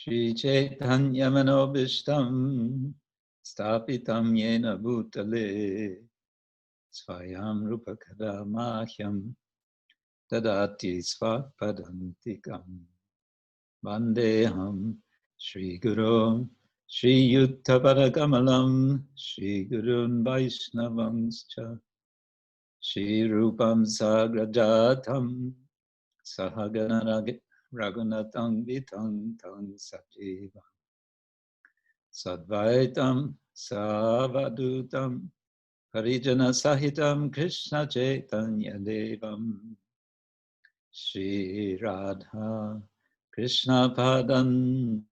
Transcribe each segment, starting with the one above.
Shri Chaitanya Manobishtam Stapitam Yena Bhutale Svayam Rupa Kadamahyam Dadati Svapadantikam Vandeham Shri Guru Shri Yuttapadakamalam Shri Gurun Vaishnavanscha Shri Rupam Sagrajatam Sahagana Raghunatam Vitam Tam Sajiva Sadvaitam Savadutam Harijana Sahitam Krishna Chaitanya Devam Shri Radha Krishna Padan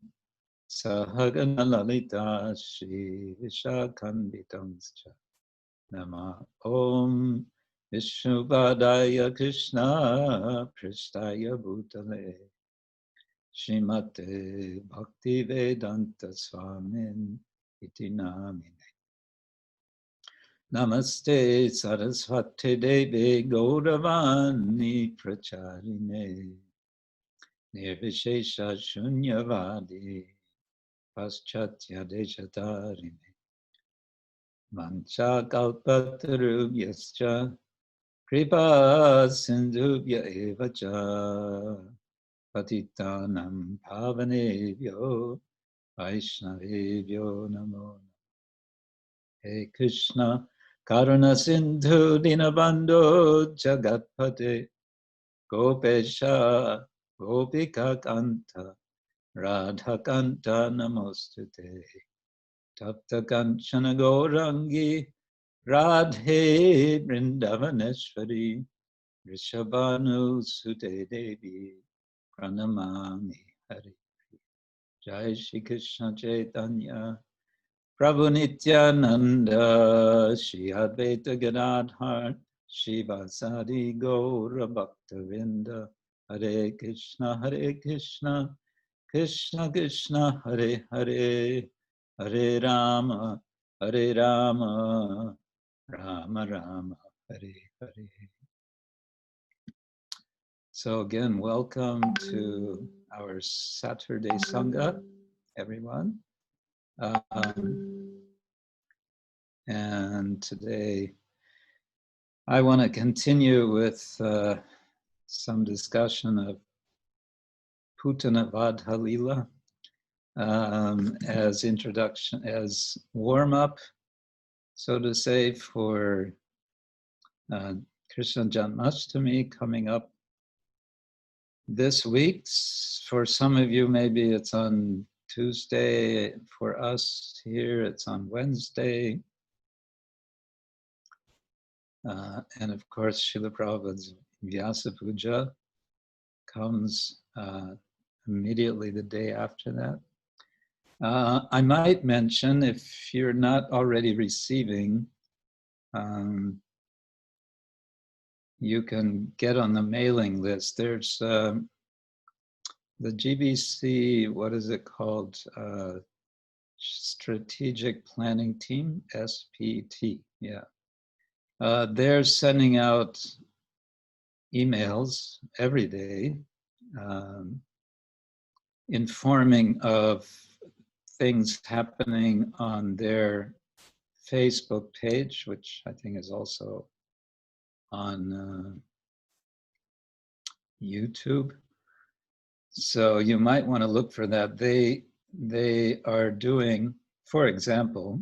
Sahagana Lalita Shri Vishakhanditam Nama Om Vishnupadaya Krishna Pristaya Bhutale Srimate Bhaktivedanta Swamin Iti Namine Namaste Saraswati Devi Gauravani Pracharine Nirvishesha Shunyavadi Paschatya Deshatarine Mancha Kalpatarubhyascha Kripa Sindhubhya Evacha Patitanam Pavanebhyo Vaishnavebhyo Namo. Hey Krishna Karuna Sindhu Dinabandho Jagatpate Gopesha Gopika Kanta Radha Kanta Namostute Tapta Kanchana Gaurangi Radhe Vrindavaneshwari Rishabhanu Sute Devi Pranamami Hari. Jai Shri Krishna Chaitanya Prabhu Nityananda Shri Advaita Gadadhar Shri Vasadi Gaura Bhaktavinda Hare Krishna Krishna Krishna Hare Hare Hare Rama Rama Rama Hare Hare. So again, welcome to our Saturday Sanga, everyone. And today I want to continue with some discussion of Putana-vadha-lila as introduction, as warm-up, so to say, for Krishna Janmashtami coming up this week. For some of you, maybe it's on Tuesday. For us here, it's on Wednesday. And of course, Srila Prabhupada's Vyasa Puja comes immediately the day after that. I might mention, if you're not already receiving, you can get on the mailing list. There's the GBC, what is it called? Strategic Planning Team, SPT, yeah. They're sending out emails every day informing of things happening on their Facebook page, which I think is also on YouTube. So you might want to look for that. They are doing, for example,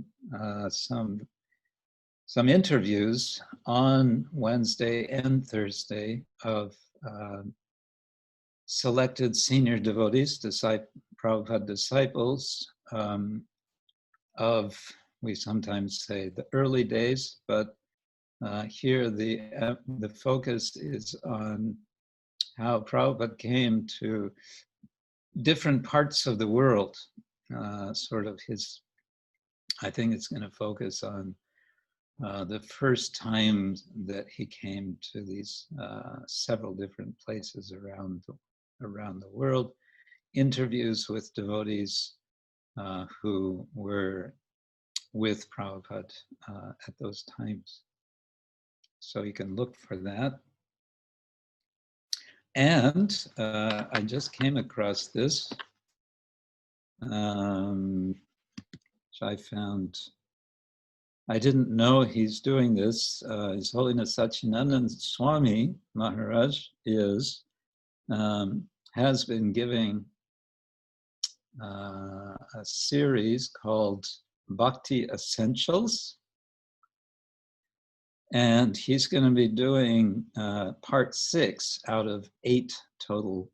some interviews on Wednesday and Thursday of selected senior devotees, Prabhupada disciples of, we sometimes say, the early days, but here the focus is on how Prabhupada came to different parts of the world, sort of his, I think it's going to focus on the first time that he came to these several different places around the world, interviews with devotees who were with Prabhupada at those times. So you can look for that. And I just came across this which I found. I didn't know he's doing this. His Holiness Satchidananda Swami Maharaj has been giving a series called Bhakti Essentials. And he's going to be doing part 6 out of 8 total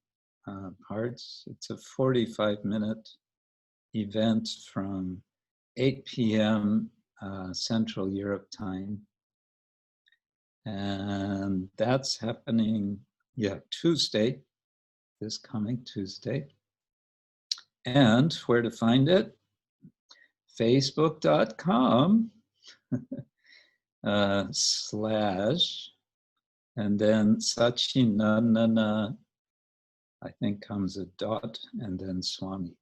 parts. It's a 45-minute event from 8 p.m. Central Europe time. And that's happening, Tuesday, this coming Tuesday. And where to find it? Facebook.com/ and then Satchidananda, I think comes a dot, and then Swami.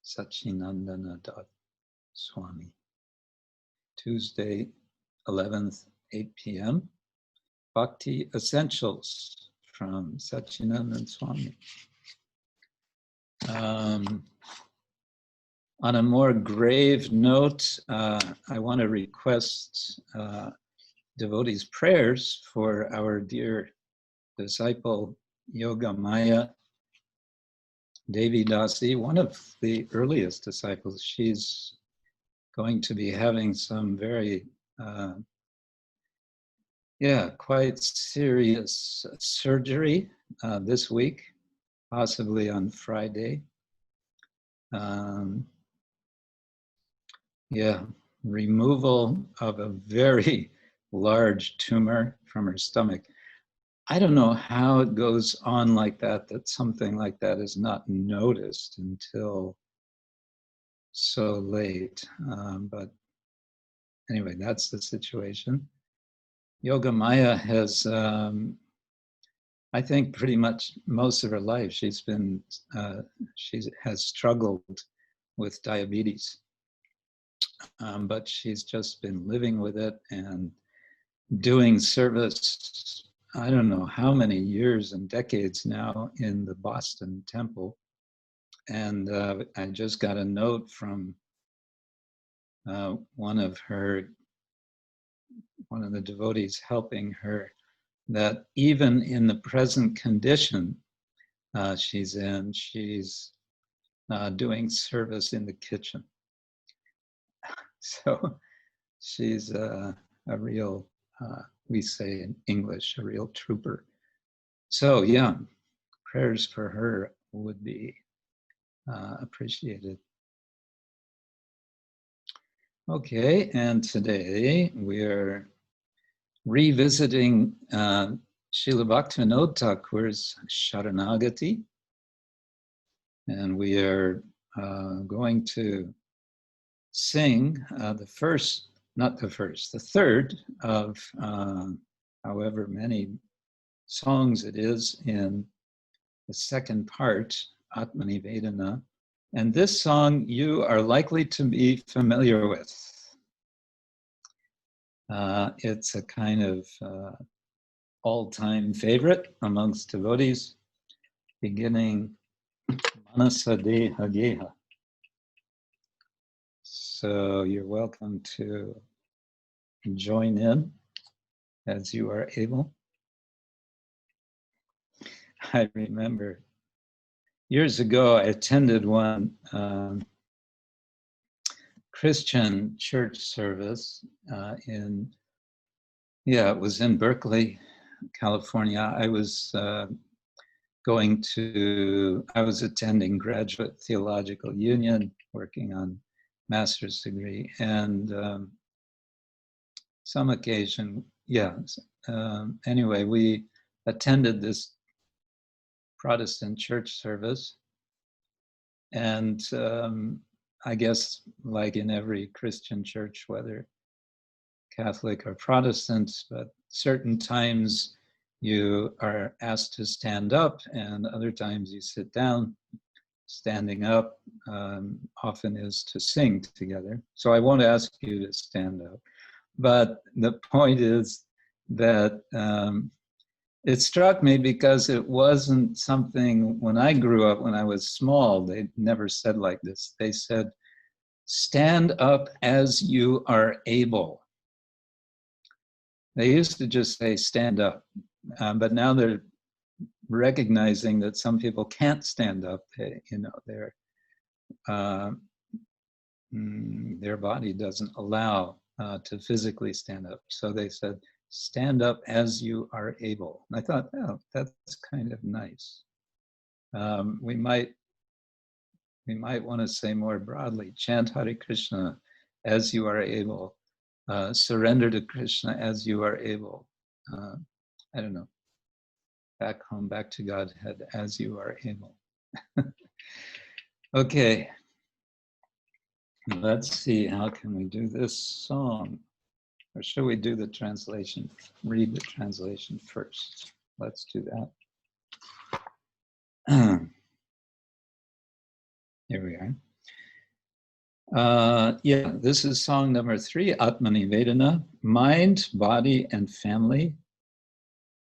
Satchidananda.Swami. Tuesday, 11th, 8 p.m. Bhakti Essentials from Satchidananda Swami. On a more grave note, I want to request devotees' prayers for our dear disciple Yogamaya Devi Dasi, one of the earliest disciples. She's going to be having some very, quite serious surgery this week, possibly on Friday. Removal of a very large tumor from her stomach. I don't know how it goes on like that something like that is not noticed until so late. But anyway, that's the situation. Yogamaya has, I think pretty much most of her life, she has struggled with diabetes. But she's just been living with it and doing service, I don't know how many years and decades now in the Boston temple. And I just got a note from one of the devotees helping her that even in the present condition she's in, she's doing service in the kitchen. So she's a real, we say in English, a real trooper. So prayers for her would be appreciated. Okay, and today we're revisiting Srila Bhaktivinoda Thakur's Saranagati. And we are going to sing the third of however many songs it is in the second part, Atma Nivedana. And this song you are likely to be familiar with. It's a kind of all-time favorite amongst devotees, beginning Manasa Deha Geha. So you're welcome to join in as you are able. I remember years ago I attended one Christian church service it was in Berkeley, California. I was attending Graduate Theological Union, working on master's degree, and some occasion, anyway, we attended this Protestant church service, and I guess like in every Christian church, whether Catholic or Protestant, but certain times you are asked to stand up and other times you sit down. Standing up often is to sing together. So I won't ask you to stand up. But the point is that it struck me because it wasn't something, when I grew up, when I was small, they never said like this. They said, stand up as you are able. They used to just say, stand up. But now they're recognizing that some people can't stand up. Their body doesn't allow to physically stand up. So they said, stand up as you are able. And I thought, oh, that's kind of nice. We might want to say more broadly, chant Hare Krishna as you are able. Surrender to Krishna as you are able. I don't know. Back home, back to Godhead as you are able. Okay. Let's see, how can we do this song? Or should we do the translation? Read the translation first. Let's do that. Here we are. Yeah, this is song number 3, Atma Nivedana. Mind, body, and family,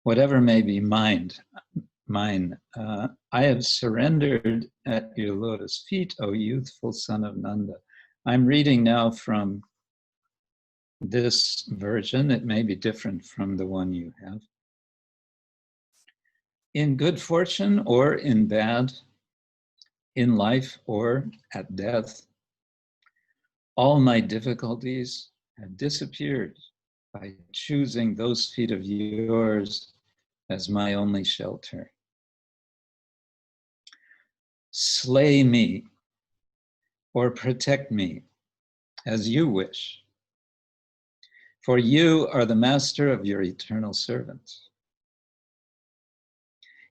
whatever may be mine. I have surrendered at your lotus feet, O youthful son of Nanda. I'm reading now from this version. It may be different from the one you have. In good fortune or in bad, in life or at death, all my difficulties have disappeared by choosing those feet of yours as my only shelter. Slay me or protect me as you wish, for you are the master of your eternal servants.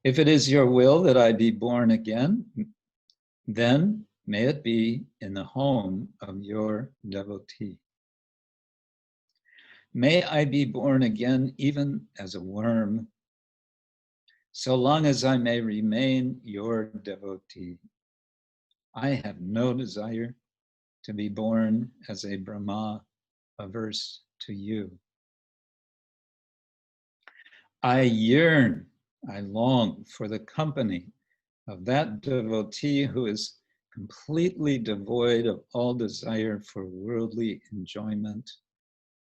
If it is your will that I be born again, then may it be in the home of your devotee. May I be born again even as a worm, so long as I may remain your devotee. I have no desire to be born as a Brahma averse to you. I yearn, I long for the company of that devotee who is completely devoid of all desire for worldly enjoyment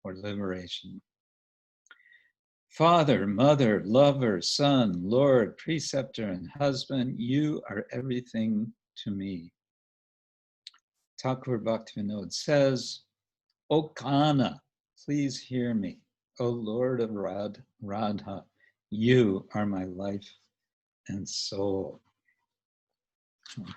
or liberation. Father, mother, lover, son, Lord, preceptor, and husband, you are everything to me. Thakura Bhaktivinoda says, O Kana, please hear me. O Lord of Radha, you are my life and soul. Okay.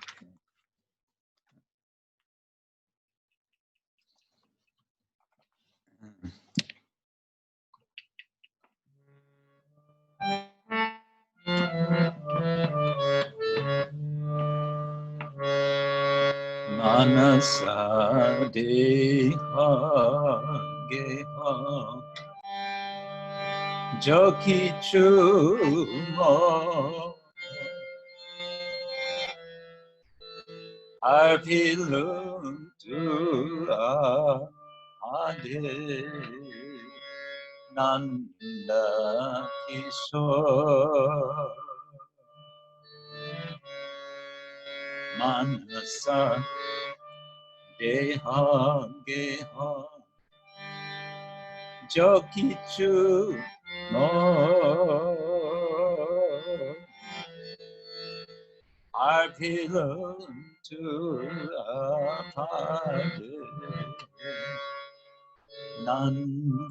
Manasa Deho Geho Kichu arpilū tuwā pade nanda-kiśor Manasa Deho Geho Kichu arpilū tuwā pade nanda-kiśor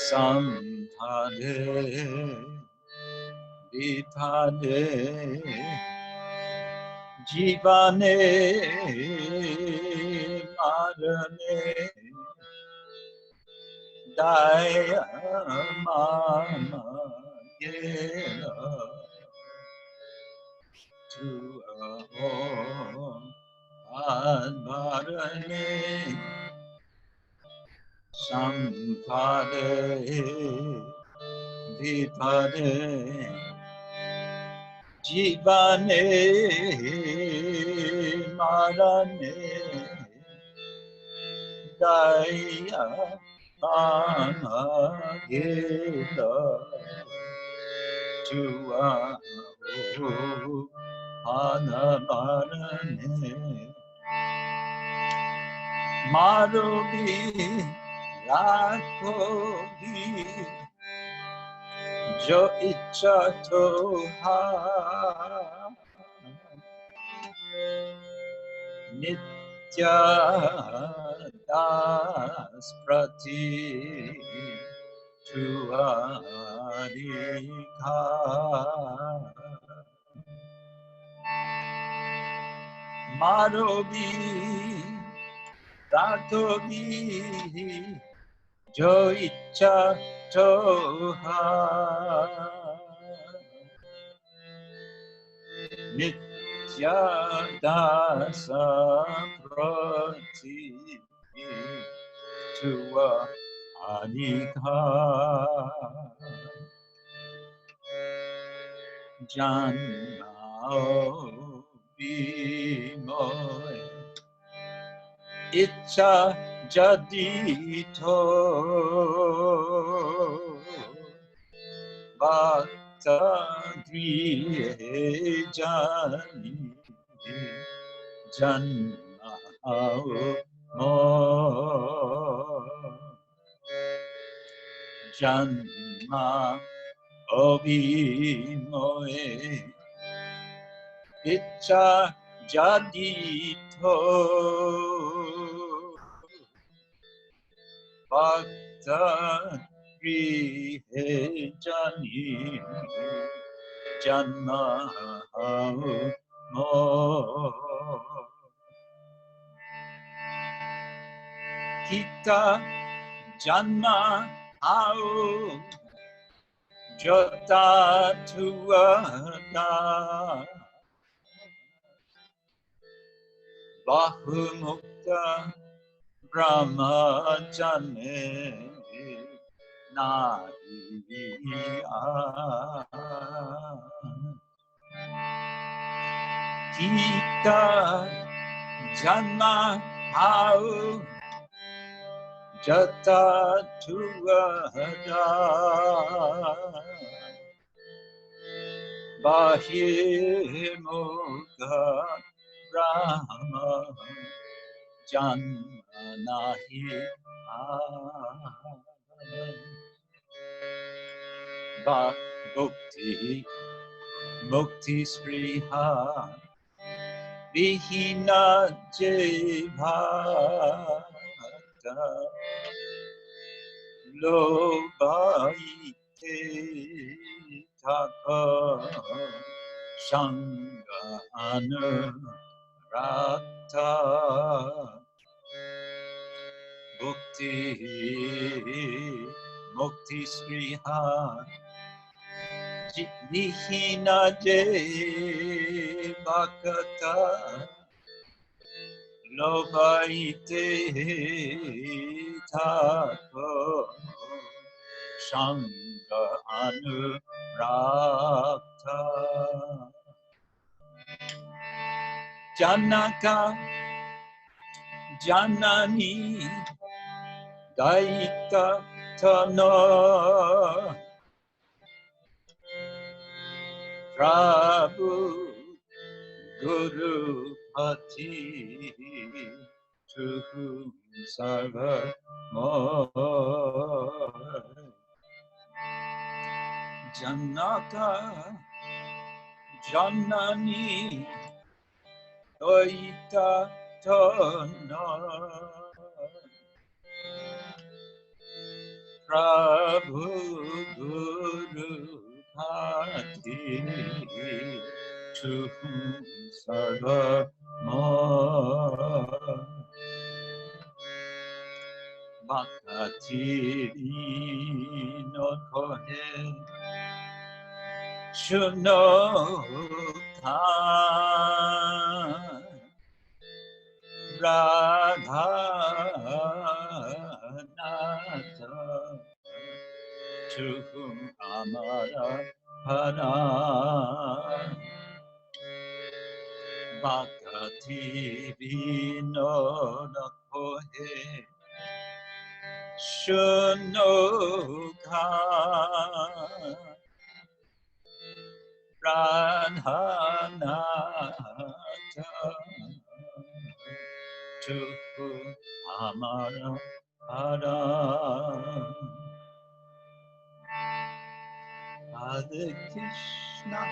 sampade vipade jīvane-maran gelā tuwā baran sampade vipade jīvane-maran daya mama gelā tuwā Putana-vadha-lila rākhobi-jo icha toha nitya-dāsa pati-tuhū rākhobi-jo icha toha nitya-dāsa pati-tuhū janma bimoy icha jadito bhakta-gr janma obimoy icha jadito bhakta-gr janma-moy kita janma jota tuwā bahir-mukha brahmacharye kita janma jata tuwā bahir-mukha brahmacharye bhukti-mukti-spr vihina jivata lobhaite Thakura Sanga anurata bhukti-mukti-spr vihina jivata lobhaite Thakura Sanga anurata janaka janani daita tano prabhu guru pati-tuhū sarva-moy janaka janani daita tano prabhu guru pati-tuhū sarva-moy Bhaktivinoda Shuno rādhā-nātha tuwā amara baran Bhaktivinoda Shunoka rādhā-nātha tuwā amara param Hare Krishna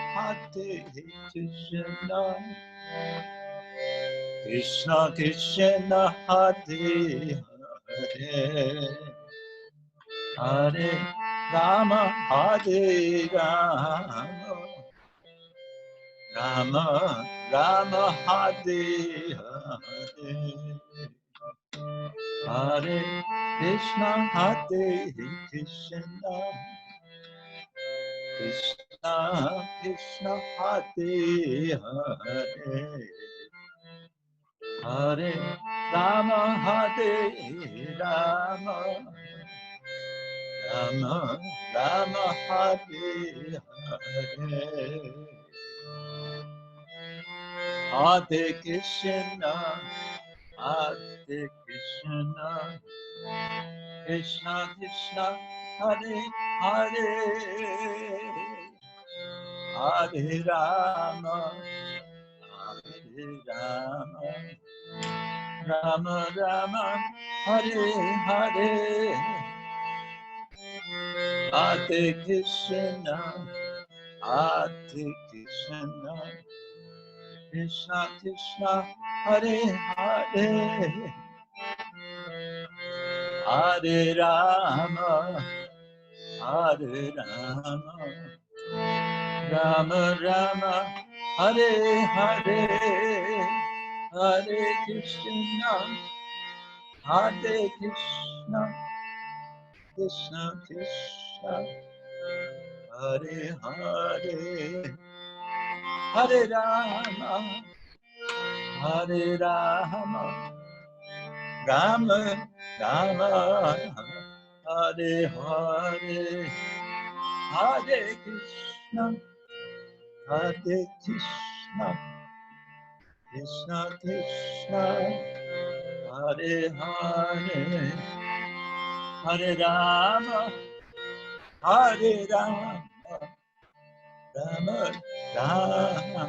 Krishna Krishna Hare Hare Hare Rama Hare Rama Rama Rama Hare Hare Hare Krishna Krishna Krishna Hare Hare Hare Rama Hare Rama Rama Rama Hare Hare Hare Krishna Krishna Krishna Hare Hare Hare Rama Rama Rama Hare Hare Hare Krishna Krishna Krishna Hare Hare Hare Rama Rama Rama Hare Hare Hare Krishna Krishna Krishna Hare Hare Hare Rama Rama Rama Hare Hare Hare Krishna Krishna Krishna Hare Hare Hare Rama Rama Rama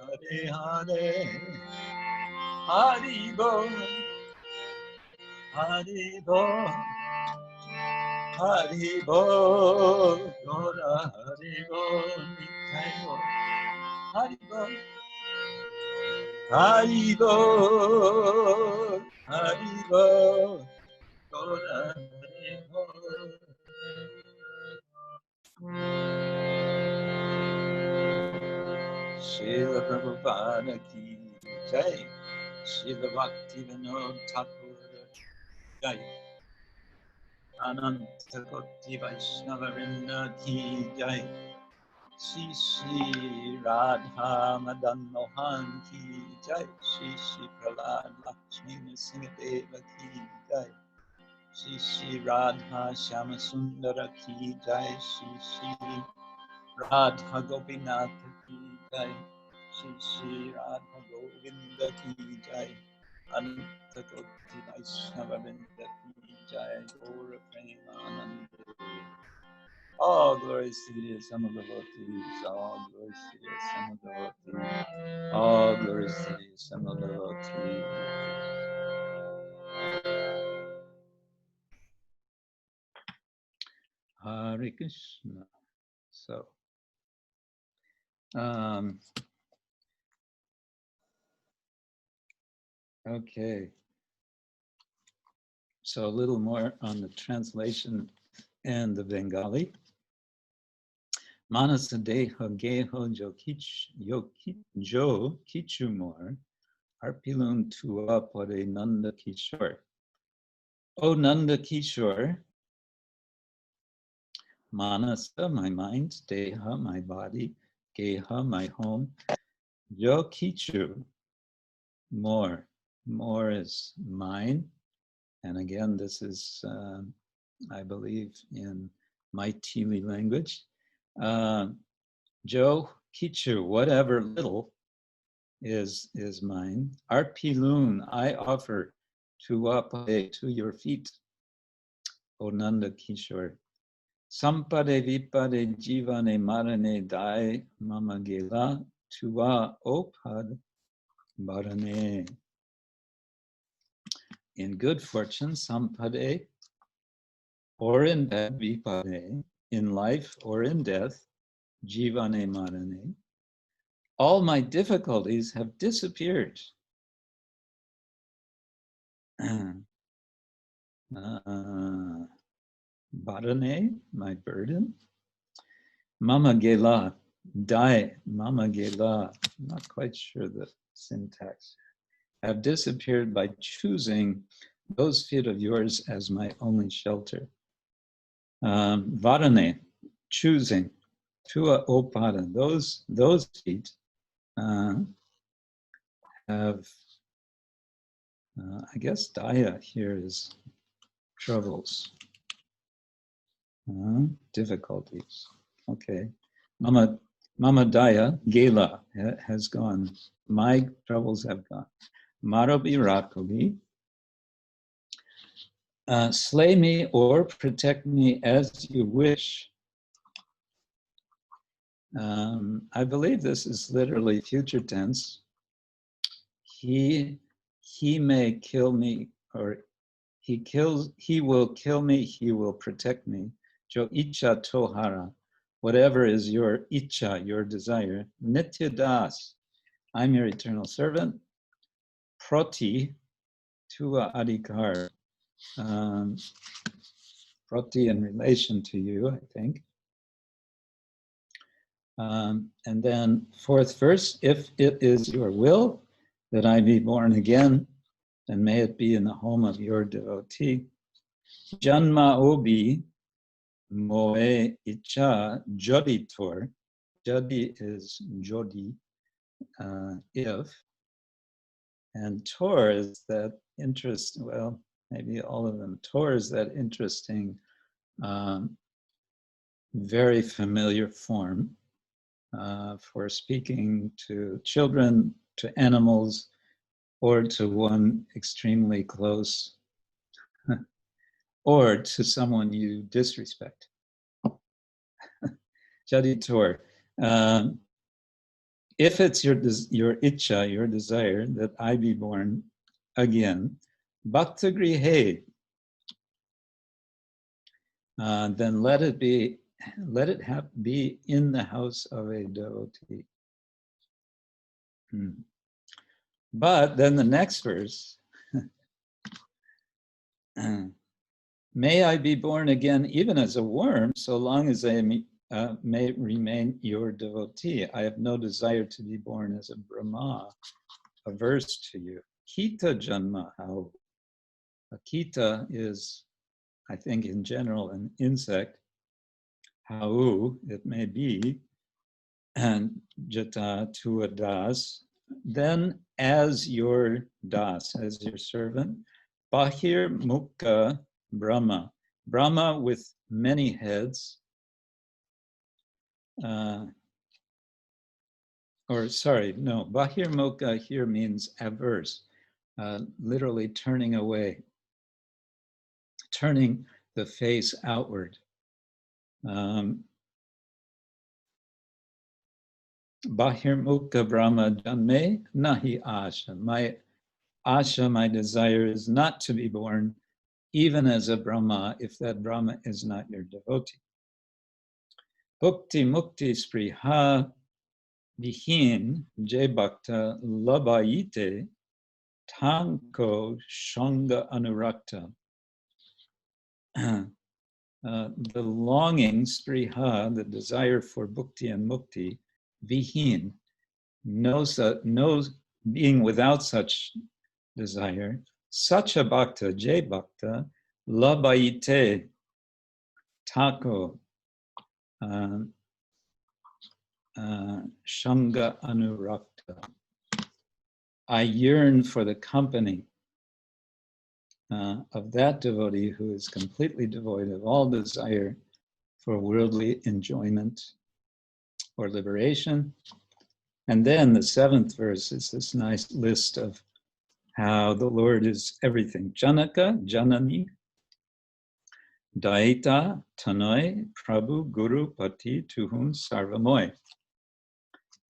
Hare Hare Hari Bol Hari Bol Hari Bol Gora Hari Bol Nitai Bol Hari Bol Hari Bol Hari Bol Gora Hari Bol Srila Prabhupada ki jai Srila Bhaktivinoda Thakura jai Ananta Koti Vaishnava Vrinda ki jai Shri Shri Radha Madan Mohan ki jai Shri Shri Prahlad Lakshmi Nrsimhadeva ki jai Shri Shri Radha Shyama Sundara ki jai Shri Shri Radha Gopinatha ki jai Shri Shri Radha Govinda ki jai Ananta Koti Vaishnava Vrinda ki jai Gaura Premanande. All glories to the Sama devotees, all glories to the Sama devotees, all glories to the Sama devotees. Hare Krishna. So, okay. So a little more on the translation and the Bengali. Manasa Deho Geho jo Kichu more arpilū tuwā pade nanda-kiśor. O nanda-kiśor, Manasa, my mind, Deha, my body, Geho, my home, jo Kichu, more is mine. And again, this is, I believe, in Maithili language. Jo Kichu, whatever little is mine. Arpilū, I offer tuwā pade, to your feet. O nanda-kiśor. Sampade vipade jīvane-maran dai mama gelā, tuwā o baran. In good fortune, sampade, or in bad, vipade, in life or in death, jīvane-maran. All my difficulties have disappeared. Baran, my burden. Mama gelā, die, mama gelā. I'm not quite sure the syntax. Have disappeared by choosing those feet of yours as my only shelter. Varane, choosing. Tuwā o pade, those feet have, I guess daya here is troubles, difficulties. Okay, mama daya, gelā, has gone. My troubles have gone. Marobi rākhobi, slay me or protect me as you wish. I believe this is literally future tense. He may kill me, or he will kill me, he will protect me. Jo icha tohara, whatever is your icha, your desire. Nitya-dāsa, I'm your eternal servant. Tuwā-adhikar, prati in relation to you, I think. And then fourth verse, if it is your will that I be born again, then may it be in the home of your devotee. Janma obi moe icha joditor. Jodi is jodi, if. And tor is that interest, well, maybe all of them. Tor is that interesting, very familiar form for speaking to children, to animals, or to one extremely close, or to someone you disrespect. Jaditor. If it's your icha, your desire, that I be born again, bhakta-gr, then let it be in the house of a devotee. But then the next verse, may I be born again even as a worm, so long as I may remain your devotee. I have no desire to be born as a Brahma, averse to you. Kita janma how. A kita is, I think in general, an insect. How it may be, and jata tuwā das, then as your das, as your servant, bahir-mukha Brahma, Brahma with many heads, bahir-mukha here means averse, literally turning away, turning the face outward. Bahir-mukha Brahma janme nahi asha. My asha, my desire, is not to be born even as a Brahma, if that Brahma is not your devotee. Bhukti-mukti-spr vihin je bhakta labhayite tanko Sanga anurakta. The longing, spriha, the desire for bhukti and mukti, vihin, knows being without such desire, such a bhakta, jai bhakta, labhayite, tako, Sanga anurakta. I yearn for the company of that devotee who is completely devoid of all desire for worldly enjoyment or liberation. And then the seventh verse is this nice list of how the Lord is everything. Janaka, Janani, Daita Tanoi Prabhu Guru pati-tuhū sarva-moy.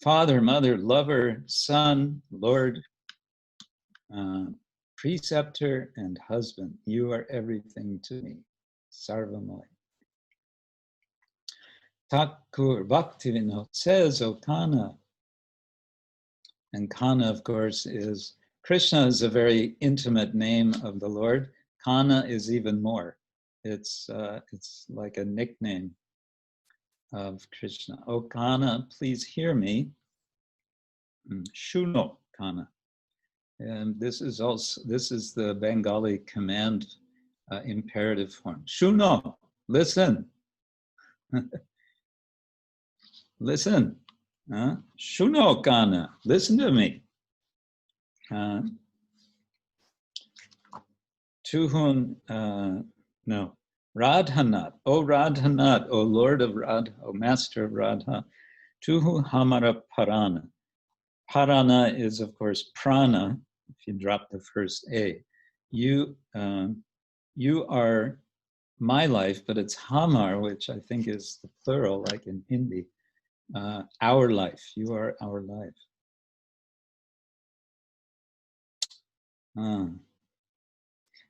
Father, mother, lover, son, Lord, preceptor, and husband, you are everything to me. Sarva-moy. Thakura Bhaktivinoda says, O Kana. And Kana, of course, is Krishna is a very intimate name of the Lord. Kana is even more. It's like a nickname of Krishna. O Kana, please hear me. Shuno Kana. And this is the Bengali command imperative form. Shuno, listen. Listen. Shuno Kana, listen to me. Tuhun, no. Rādhā-nātha, O Rādhā-nātha, O Lord of Radha, O Master of Radha, Tuhu hamara parana. Parana is, of course, prana, if you drop the first A. You are my life, but it's hamar, which I think is the plural, like in Hindi. Our life, you are our life.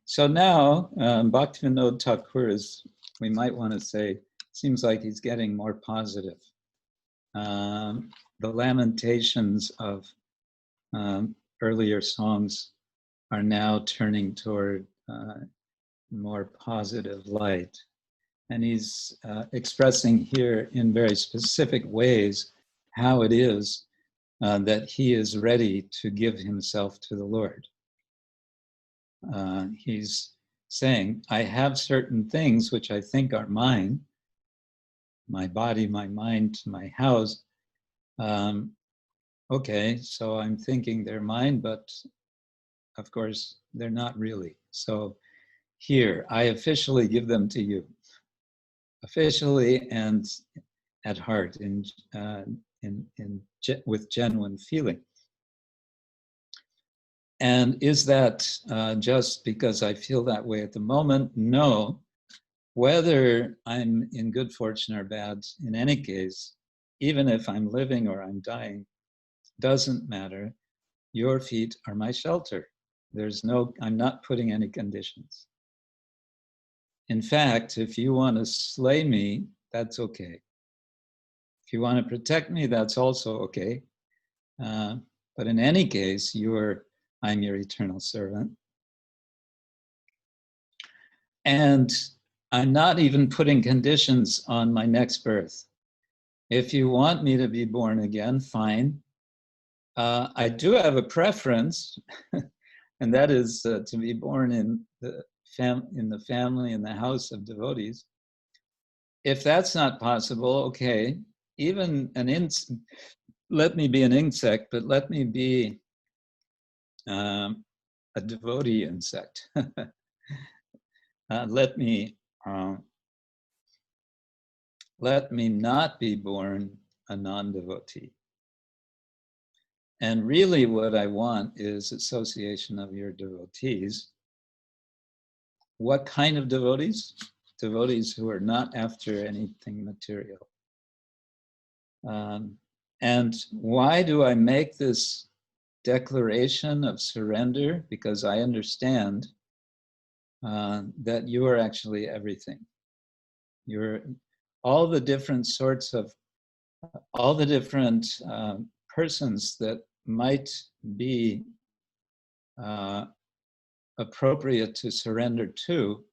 So now, Bhaktivinoda Thakur is, we might want to say, seems like he's getting more positive. The lamentations of earlier songs are now turning toward more positive light. And he's expressing here in very specific ways how it is that he is ready to give himself to the Lord. He's saying, I have certain things which I think are mine, my body, my mind, my house. Okay, so I'm thinking they're mine, but of course they're not really. So here, I officially give them to you. Officially and at heart, with genuine feeling. And is that just because I feel that way at the moment? No. Whether I'm in good fortune or bad, in any case, even if I'm living or I'm dying, doesn't matter. Your feet are my shelter. I'm not putting any conditions. In fact, if you want to slay me, that's okay. If you want to protect me, that's also okay. But in any case, I'm your eternal servant. And I'm not even putting conditions on my next birth. If you want me to be born again, fine. I do have a preference, and that is to be born in the family, in the house of devotees. If that's not possible, okay, even let me be an insect, but let me be a devotee insect. Let me not be born a non-devotee. And really what I want is association of your devotees. What kind of devotees? Devotees who are not after anything material. And why do I make this declaration of surrender? Because I understand that you are actually everything. You're all the different persons that might be appropriate to surrender to.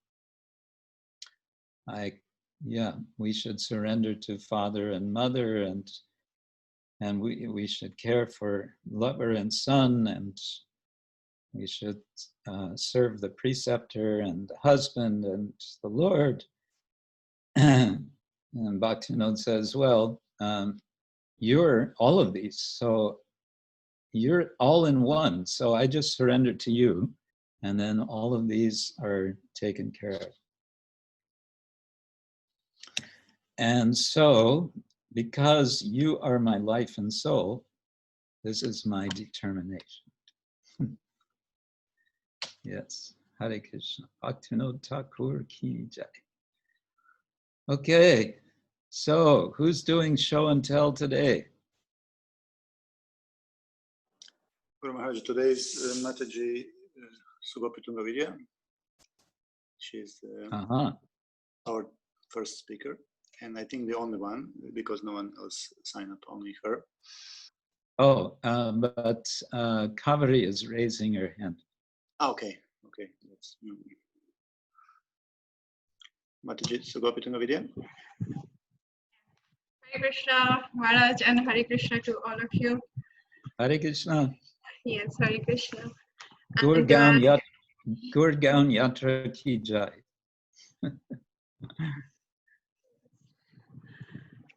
We should surrender to father and mother, and we should care for lover and son, and we should serve the preceptor and the husband and the Lord. And Bhaktivinoda says, well, you're all of these, so you're all in one. So I just surrender to you, and then all of these are taken care of. And so, because you are my life and soul, this is my determination. Yes, Hare Krishna. Bhaktivinoda Thakur ki jai. Okay, so who's doing show and tell today? Guru Maharaj, today's Mataji Subhapitunga. She's our first speaker, and I think the only one, because no one else signed up, only her. Oh, but Kaveri is raising her hand. Okay. That's Mataji Subhapitunga. Hare Krishna, Maharaj, and Hare Krishna to all of you. Hare Krishna. Yes, Hare Krishna. Gurgaon Yatra ki jai.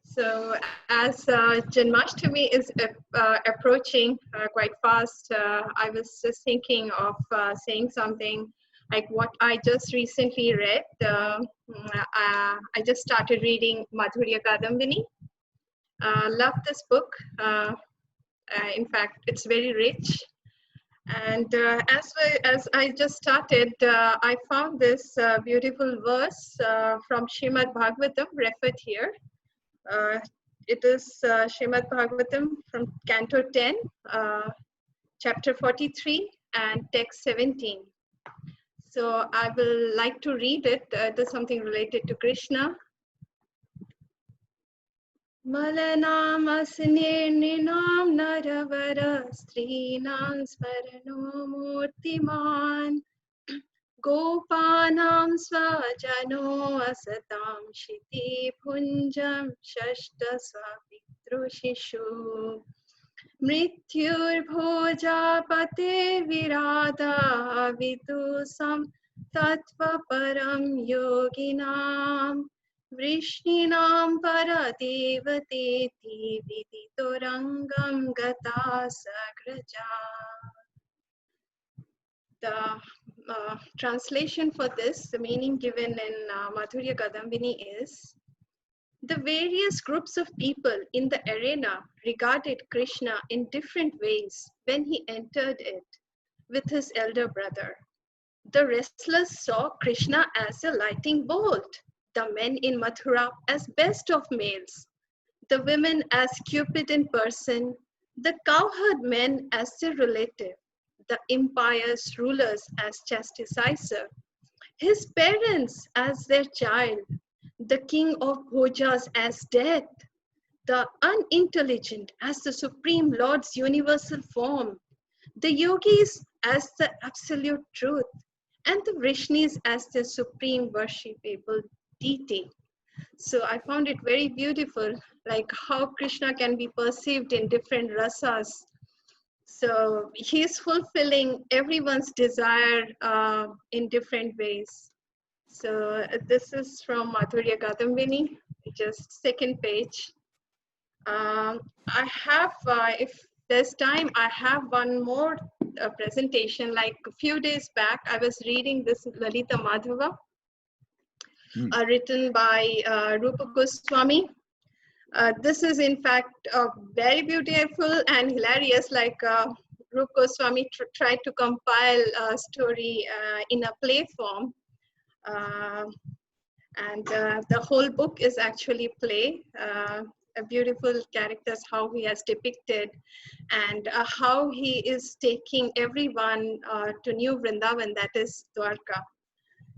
So, as Janmashtami is approaching quite fast, I was just thinking of saying something like what I just recently read. I just started reading Madhurya Kadambini. Love this book. In fact, it's very rich. And as I just started, I found this beautiful verse from Srimad Bhagavatam referred here. It is Srimad Bhagavatam from Canto 10, Chapter 43 and Text 17. So I will like to read it. It is something related to Krishna. Malanam asnirninam naravara strinam smarano murtiman gopanam svajano asatam shiti punjam shashta svapitrushishu mrityur bhoja pate virada vidusam tattva param yoginam Vrishninam paradevati viditorangam gata sagraja. The translation for this, the meaning given in Madhurya Kadambini is, the various groups of people in the arena regarded Krishna in different ways when he entered it with his elder brother. The wrestlers saw Krishna as a lightning bolt, the men in Mathura as best of males, the women as Cupid in person, the cowherd men as their relative, the impious rulers as chastisizer, his parents as their child, the king of Bhojas as death, the unintelligent as the Supreme Lord's universal form, the yogis as the absolute truth, and the Vrishnis as the supreme worshipable deity. So I found it very beautiful, like how Krishna can be perceived in different rasas. So he's fulfilling everyone's desire in different ways. So this is from Madhurya Kadambini, just second page. I have, if there's time, I have one more presentation. Like a few days back, I was reading this Lalita Madhava, written by Rupa Goswami. This is in fact very beautiful and hilarious, like Rupa Goswami tried to compile a story in a play form. And the whole book is actually play. Beautiful characters, how he has depicted, and how he is taking everyone to New Vrindavan, that is Dwarka.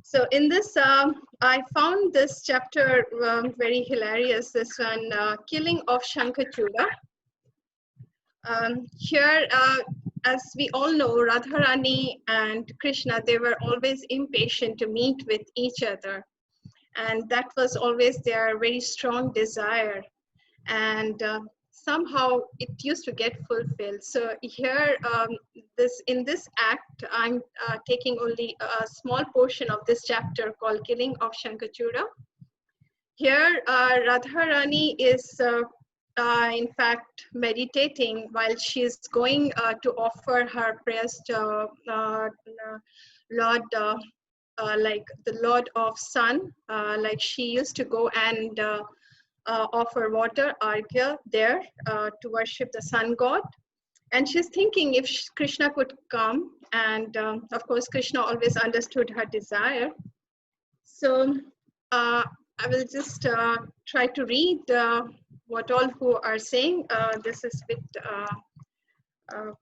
So in this, I found this chapter very hilarious, this one, Killing of Shankhachuda. Here, as we all know, Radharani and Krishna, they were always impatient to meet with each other. And that was always their very strong desire. And somehow it used to get fulfilled. So here, in this act, I'm taking only a small portion of this chapter called Killing of Shankhachuda. Here, Radharani is in fact meditating while she's going to offer her prayers to Lord, like the Lord of Sun, like she used to go and offer water, arghya there to worship the sun god. And she's thinking if Krishna could come, and of course Krishna always understood her desire. So I will just try to read what all who are saying. This is a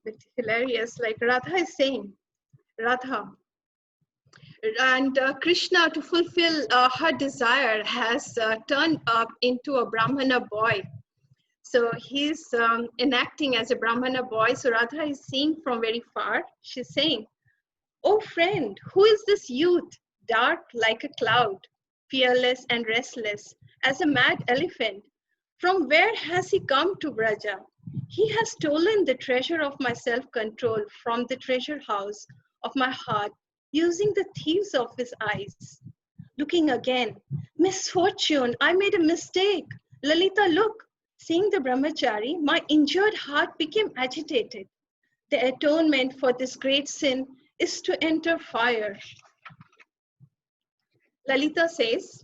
bit hilarious. Like Radha is saying, Radha. And Krishna, to fulfill her desire, has turned up into a Brahmana boy. So he's enacting as a Brahmana boy. So Radha is seeing from very far. She's saying, "Oh friend, who is this youth, dark like a cloud, fearless and restless as a mad elephant? From where has he come to Braja? He has stolen the treasure of my self-control from the treasure house of my heart, using the thieves of his eyes." Looking again, misfortune, I made a mistake. Lalita, look. Seeing the brahmachari, my injured heart became agitated. The atonement for this great sin is to enter fire. Lalita says,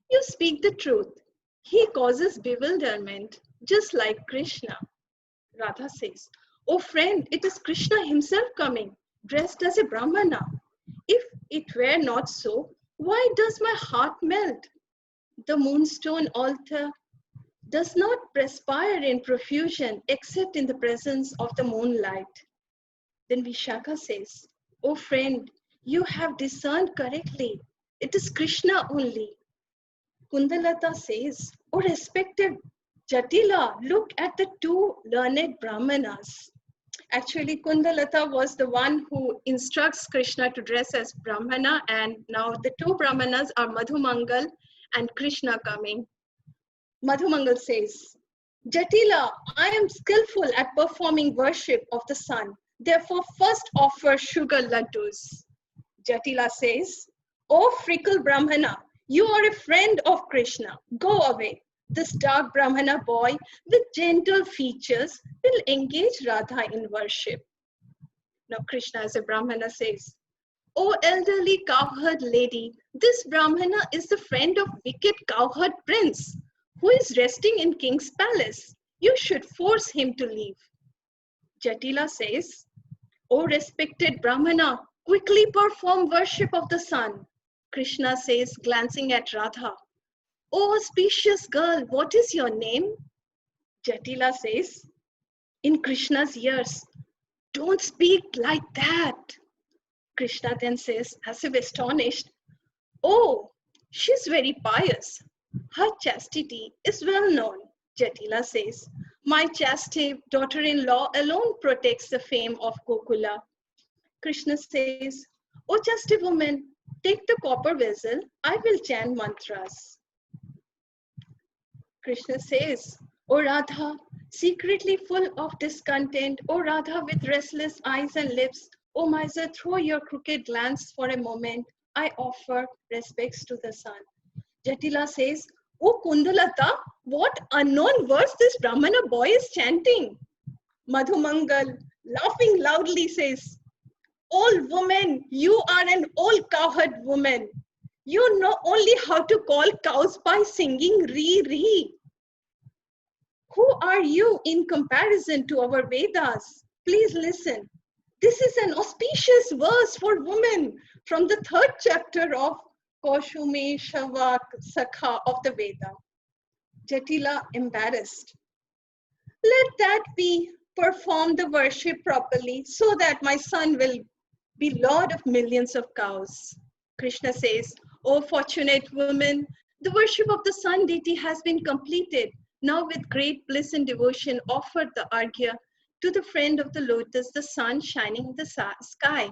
"You speak the truth. He causes bewilderment, just like Krishna." Radha says, "Oh friend, it is Krishna himself coming, dressed as a Brahmana. If it were not so, why does my heart melt? The moonstone altar does not perspire in profusion except in the presence of the moonlight." Then Vishakha says, "Oh friend, you have discerned correctly. It is Krishna only." Kundalata says, "Oh respected Jatila, look at the two learned Brahmanas." Actually, Kundalata was the one who instructs Krishna to dress as Brahmana, and now the two Brahmanas are Madhumangal and Krishna coming. Madhumangal says, "Jatila, I am skillful at performing worship of the sun. Therefore, first offer sugar laddus." Jatila says, "Oh fickle Brahmana, you are a friend of Krishna. Go away. This dark Brahmana boy with gentle features will engage Radha in worship." Now Krishna as a Brahmana says, "Oh elderly cowherd lady, this Brahmana is the friend of wicked cowherd prince, who is resting in king's palace. You should force him to leave." Jatila says, "Oh respected Brahmana, quickly perform worship of the sun." Krishna says, glancing at Radha, "Oh auspicious girl, what is your name?" Jatila says, in Krishna's ears, "Don't speak like that." Krishna then says, as if astonished, "Oh, she's very pious. Her chastity is well known." Jatila says, "My chaste daughter-in-law alone protects the fame of Gokula." Krishna says, "Oh chaste woman, take the copper vessel. I will chant mantras." Krishna says, "O Radha, secretly full of discontent, O Radha with restless eyes and lips, O miser, throw your crooked glance for a moment. I offer respects to the sun." Jatila says, "O Kundalata, what unknown verse this Brahmana boy is chanting?" Madhumangal, laughing loudly, says, "Old woman, you are an old cowherd woman. You know only how to call cows by singing re re. Who are you in comparison to our Vedas? Please listen. This is an auspicious verse for women from the 3rd chapter of Koshume Shavak Sakha of the Veda." Jatila, embarrassed, "Let that be. Perform the worship properly so that my son will be lord of millions of cows." Krishna says, "O fortunate woman, the worship of the sun deity has been completed. Now with great bliss and devotion, offer the arghya to the friend of the lotus, the sun shining in the sky."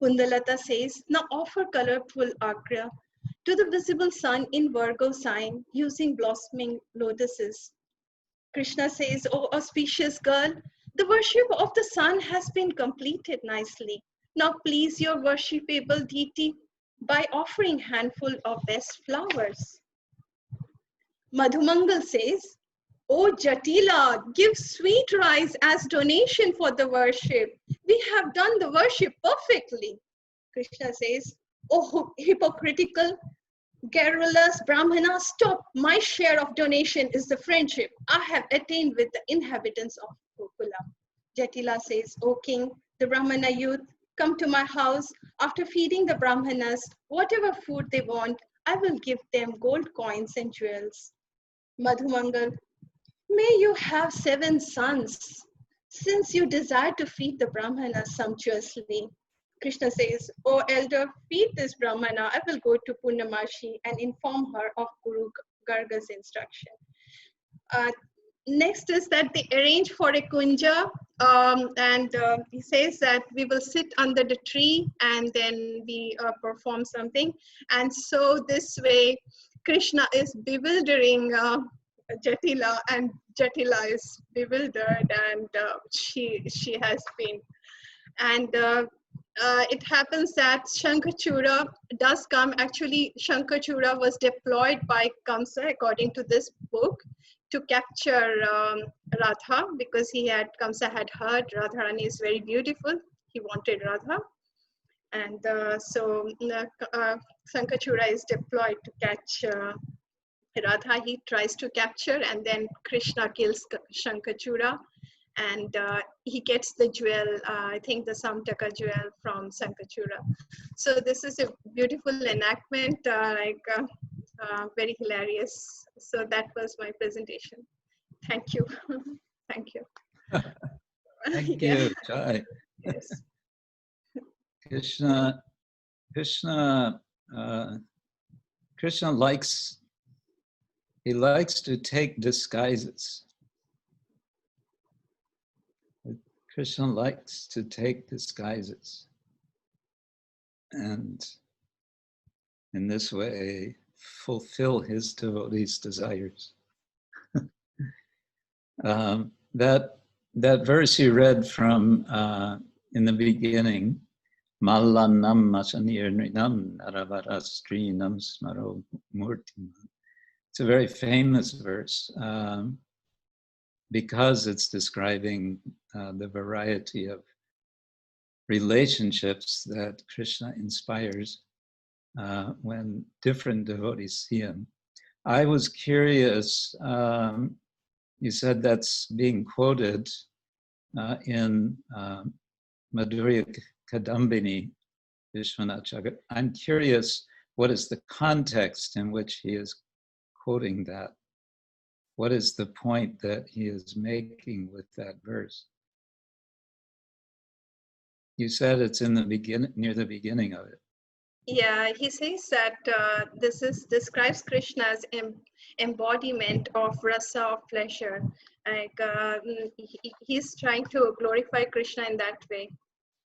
Kundalata says, "Now offer colorful arghya to the visible sun in Virgo sign using blossoming lotuses." Krishna says, "O auspicious girl, the worship of the sun has been completed nicely. Now please your worshipable deity by offering handful of best flowers." Madhumangal says, "O Jatila, give sweet rice as donation for the worship. We have done the worship perfectly." Krishna says, "O hypocritical, garrulous Brahmana, stop. My share of donation is the friendship I have attained with the inhabitants of Gokula." Jatila says, "O king, the Brahmana youth come to my house. After feeding the Brahmanas whatever food they want, I will give them gold coins and jewels. Madhumangal, may you have 7 sons, since you desire to feed the Brahmanas sumptuously. Krishna says, "O elder, feed this Brahmana. I will go to Purnamashi and inform her of Guru Garga's instruction." Next is that they arrange for a kunja, and he says that we will sit under the tree and then we perform something. And so this way, Krishna is bewildering Jatila, and Jatila is bewildered, and she has been. And it happens that Shankachura does come. Actually, Shankachura was deployed by Kamsa, according to this book, to capture Radha, because Kamsa had heard Radharani is very beautiful. He wanted Radha. And so Shankachura is deployed to catch Radha. He tries to capture, and then Krishna kills Shankachura. And he gets the jewel, I think the Samtaka jewel from Shankachura. So this is a beautiful enactment, very hilarious. So that was my presentation. Thank you. Thank you. Thank you, Jai. Yes. Krishna likes to take disguises. Krishna likes to take disguises, and in this way fulfill his devotees' desires. That verse you read from in the beginning, Malanam Masanir Nrinam Naravadastrinam Smaro Murtim. It's a very famous verse because it's describing the variety of relationships that Krishna inspires when different devotees see him. I was curious, you said that's being quoted in Madhurya Kadambini, Vishwanath Chakravarti. I'm curious, what is the context in which he is quoting that? What is the point that he is making with that verse? You said it's in the beginning, near the beginning of it. Yeah, he says that describes Krishna's embodiment of rasa, of pleasure. Like he's trying to glorify Krishna in that way,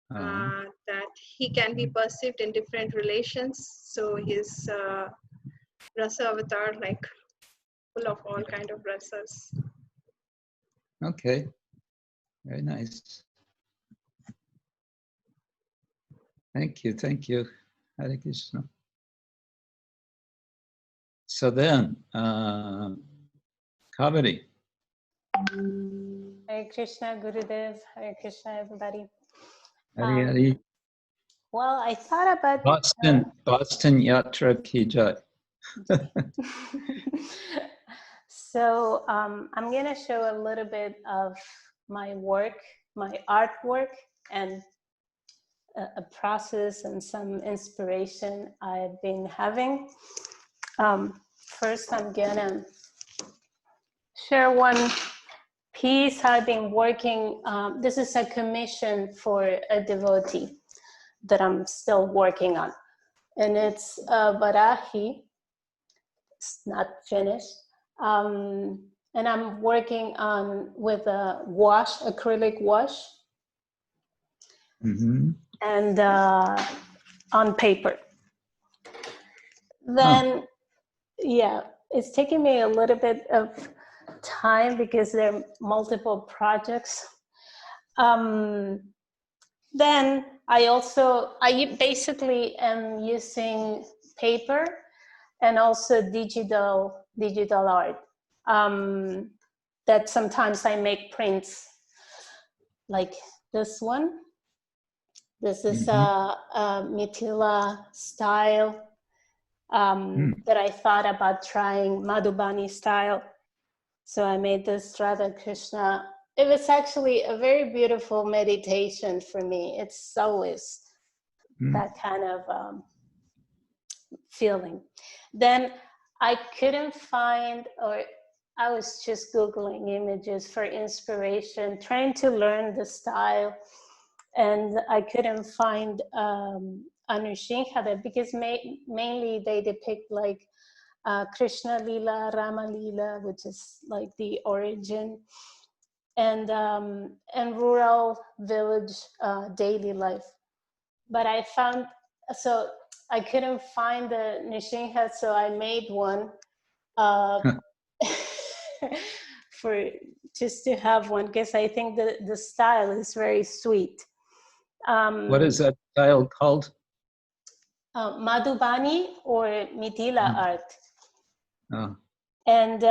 that he can be perceived in different relations. So his rasa avatar, like full of all kind of rasas. Okay, very nice. Thank you, thank you. Hare Krishna. So then, Kaveri. Hare Krishna, Gurudev. Hare Krishna, everybody. Hare Hare. Well, I thought about Boston Yatra Ki Jai. So I'm going to show a little bit of my work, my artwork, and a process and some inspiration I've been having. First, I'm going to share one piece I've been working. This is a commission for a devotee that I'm still working on. And it's Varahi. It's not finished. And I'm working on with a wash, acrylic wash. Mm-hmm. And on paper. Then, yeah, it's taking me a little bit of time because there are multiple projects. Then I basically am using paper and also digital art. That sometimes I make prints like this one. This is a Mithila style that I thought about trying Madhubani style. So I made this Radha Krishna. It was actually a very beautiful meditation for me. It's always that kind of feeling. Then I couldn't find, or I was just Googling images for inspiration, trying to learn the style, and I couldn't find Nrsimha, because mainly they depict like Krishna Lila, Rama Lila, which is like the origin, and rural village daily life. But I found, so I couldn't find the Nrsimha, so I made one for just to have one, because I think the style is very sweet. What is that style called? Madhubani or Mithila art. Oh. And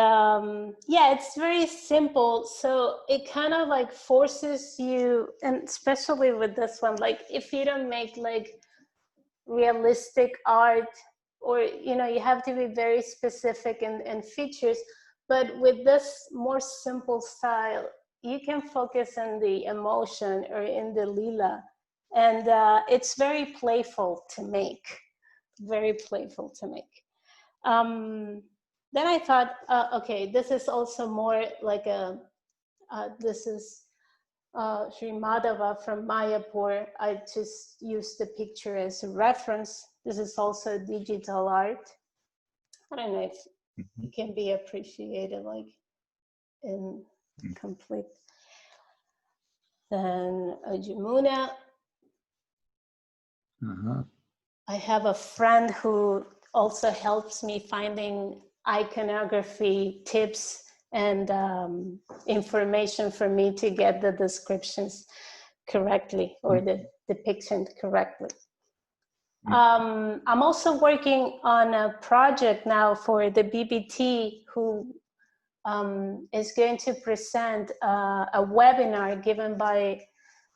yeah, it's very simple. So it kind of like forces you, and especially with this one, like if you don't make like realistic art, or, you know, you have to be very specific in features. But with this more simple style, you can focus on the emotion or in the lila. And it's very playful to make, very playful to make. Then I thought, okay, this is also more like a, this is Sri Madhava from Mayapur. I just used the picture as a reference. This is also digital art. I don't know if it can be appreciated like in complete. Then a Jamuna. I have a friend who also helps me finding iconography tips and information for me to get the descriptions correctly, or the depiction correctly. I'm also working on a project now for the BBT, who is going to present a webinar given by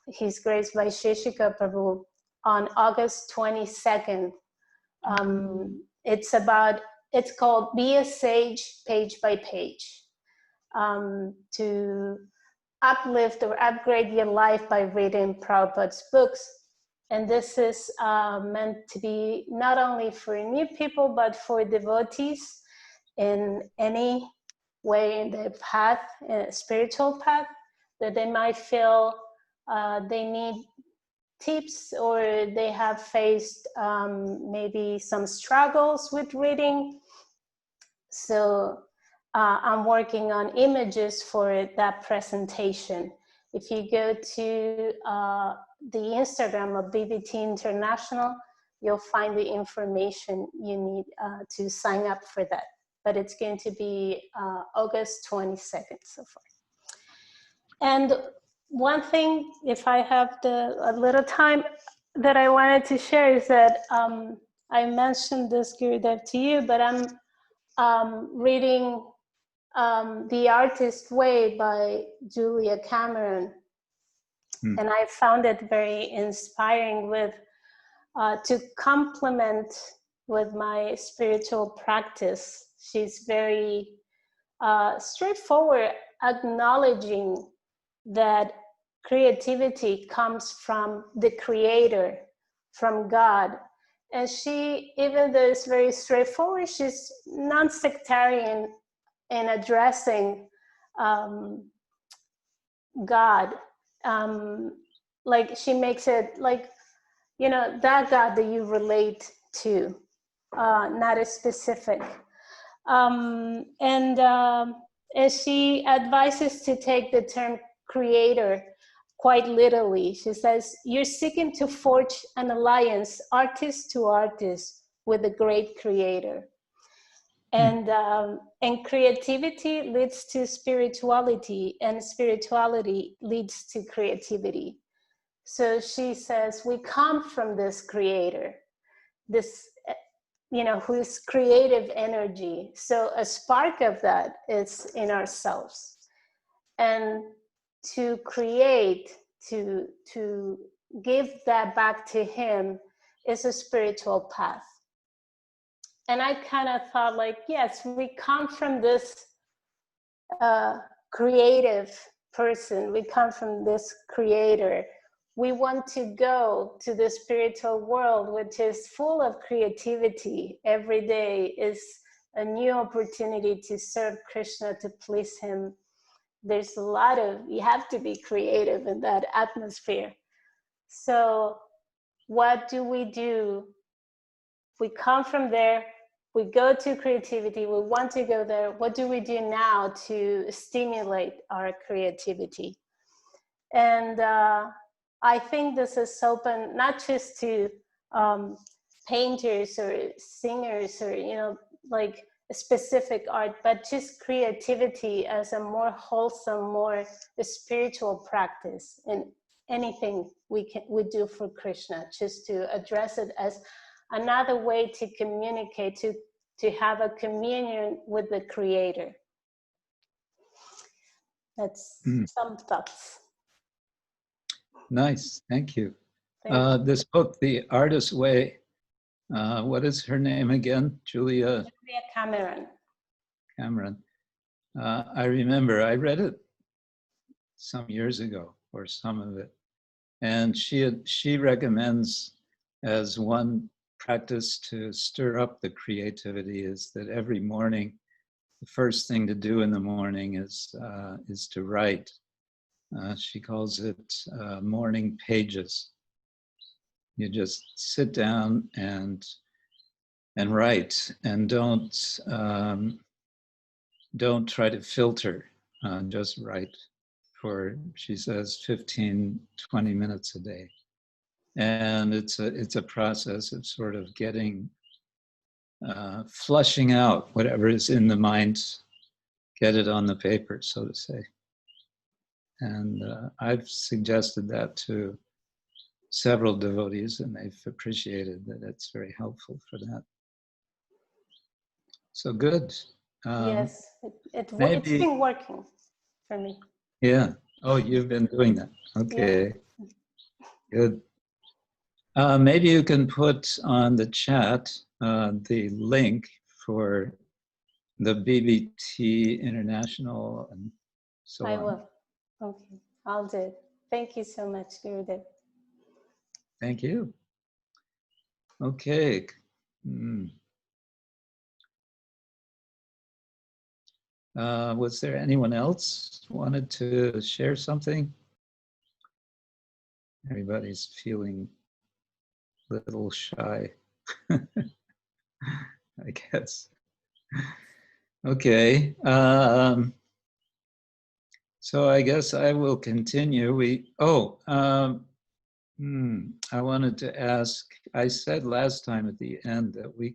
His Grace Vaisheshika Prabhu on August 22nd. It's called Be a Sage Page by Page, to uplift or upgrade your life by reading Prabhupada's books. And this is meant to be not only for new people, but for devotees in any way in their path, spiritual path, that they might feel they need tips, or they have faced maybe some struggles with reading. So I'm working on images for that presentation. If you go to the Instagram of BBT International, you'll find the information you need to sign up for that. But it's going to be August 22nd so far. And one thing, if I have a little time, that I wanted to share is that I mentioned this, Gurudev, to you, but I'm reading The Artist's Way by Julia Cameron. And I found it very inspiring to complement with my spiritual practice. She's very straightforward, acknowledging that creativity comes from the Creator, from God. And she, even though it's very straightforward, she's non-sectarian in addressing God. Like she makes it like, you know, that God that you relate to, not as specific. And she advises to take the term creator quite literally. She says, you're seeking to forge an alliance, artist to artist, with the great Creator. And creativity leads to spirituality, and spirituality leads to creativity. So she says, we come from this Creator, this, you know, whose creative energy. So a spark of that is in ourselves. And to create, to give that back to Him is a spiritual path. And I kind of thought like, yes, we come from this creative person. We come from this Creator. we want to go to the spiritual world, which is full of creativity. Every day is a new opportunity to serve Krishna, to please him. There's a lot of, you have to be creative in that atmosphere. So what do? We come from there, we go to creativity, we want to go there. What do we do now to stimulate our creativity? And I think this is open not just to painters or singers or, you know, like specific art, but just creativity as a more wholesome, more spiritual practice in anything we do for Krishna, just to address it as another way to communicate, to have a communion with the Creator. That's some thoughts. Nice, thank you. Thank you. This book, The Artist's Way, what is her name again? Julia Cameron. I remember I read it some years ago, or some of it. And she recommends as one practice to stir up the creativity is that every morning, the first thing to do in the morning is to write. She calls it morning pages. You just sit down and write, and don't try to filter. Just write for, she says, 15, 20 minutes a day. And it's a process of sort of getting, flushing out whatever is in the mind, get it on the paper, so to say. And I've suggested that to several devotees, and they've appreciated that it's very helpful for that. So good. Yes, it's been working for me. Yeah. Oh, you've been doing that. Okay. Yeah. Good. Maybe you can put on the chat the link for the BBT International and so on. I will. Okay, I'll do it. Thank you so much, Gurudev. Thank you. Okay. Was there anyone else who wanted to share something? Everybody's feeling a little shy, I guess. Okay. So I guess I will continue. I wanted to ask, I said last time at the end that we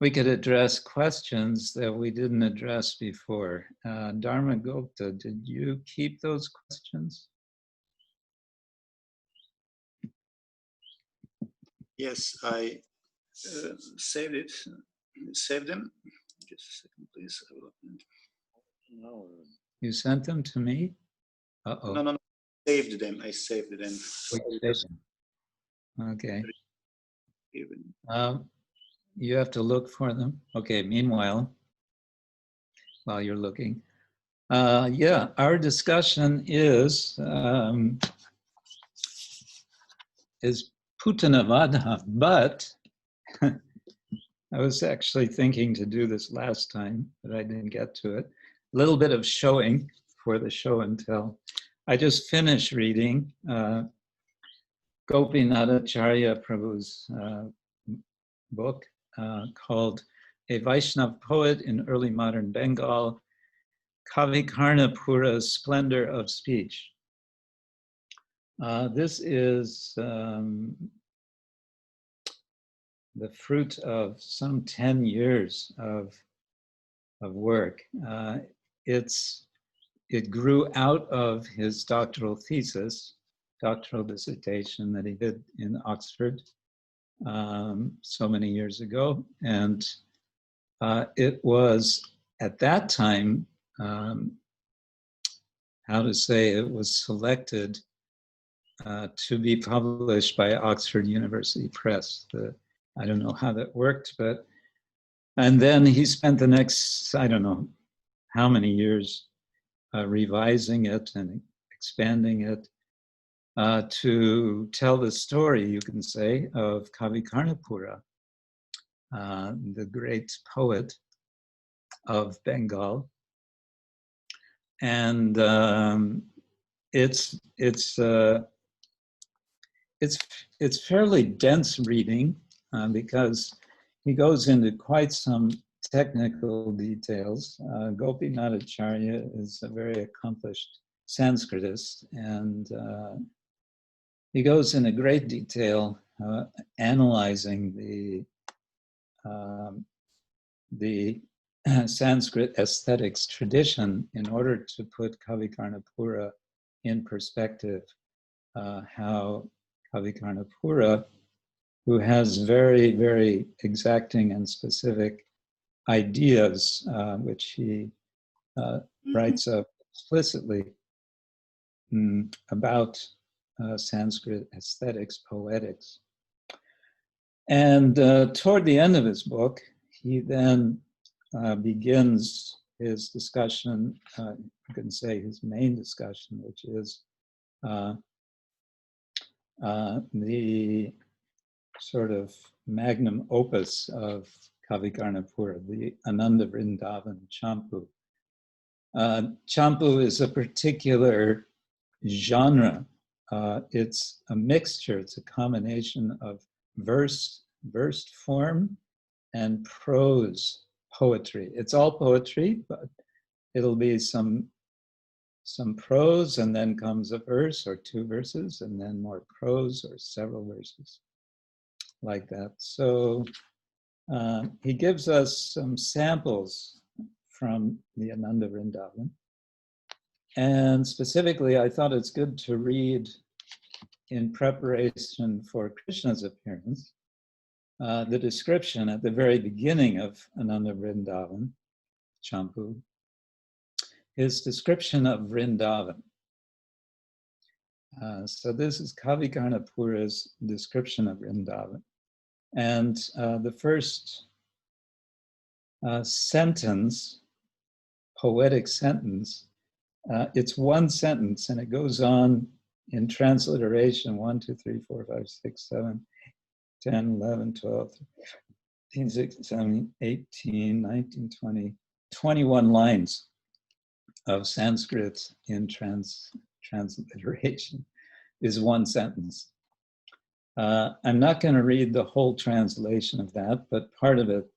could address questions that we didn't address before. Dharma Gupta, did you keep those questions? Yes, I saved them. Just a second, please. I will open it. No. You sent them to me? Uh-oh. No. Saved them. I saved them. Okay. You have to look for them. Okay, meanwhile, while you're looking. Yeah, our discussion is Putana-vadha, but I was actually thinking to do this last time, but I didn't get to it. A little bit of showing for the show and tell. I just finished reading Gopinathacharya Prabhu's book called A Vaishnav Poet in Early Modern Bengal, Kavikarnapura's Splendor of Speech. This is the fruit of some 10 years of work. It grew out of his doctoral dissertation that he did in Oxford so many years ago. And it was at that time, it was selected to be published by Oxford University Press. I don't know how that worked, and then he spent the next, I don't know how many years revising it and expanding it to tell the story, you can say, of Kavi Karnapura, the great poet of Bengal. And it's fairly dense reading because he goes into quite some technical details. Gopinath-acharya is a very accomplished Sanskritist, and he goes into great detail analyzing the Sanskrit aesthetics tradition in order to put Kavi Karnapura in perspective. How Kavi Karnapura, who has very, very exacting and specific ideas, which he writes up explicitly about Sanskrit aesthetics, poetics. And toward the end of his book, he then begins his discussion, you can say his main discussion, which is the sort of magnum opus of Kavi Karnapura, the Ananda Vrindavan Champu. Champu is a particular genre. It's a mixture, it's a combination of verse form and prose poetry. It's all poetry, but it'll be some prose, and then comes a verse or two verses, and then more prose or several verses, like that. So he gives us some samples from the Ananda Vrindavan. And specifically, I thought it's good to read in preparation for Krishna's appearance, the description at the very beginning of Ananda Vrindavan, Champu, his description of Vrindavan. So this is Kavi Karnapura's description of Vrindavan. And the first sentence, poetic sentence, it's one sentence, and it goes on in transliteration, 1, 2, 3, 4, 5, 6, 7, 10, 11, 12, 13, 16, 17, 18, 19, 20, 21 lines of Sanskrit in transliteration is one sentence. I'm not going to read the whole translation of that, but part of it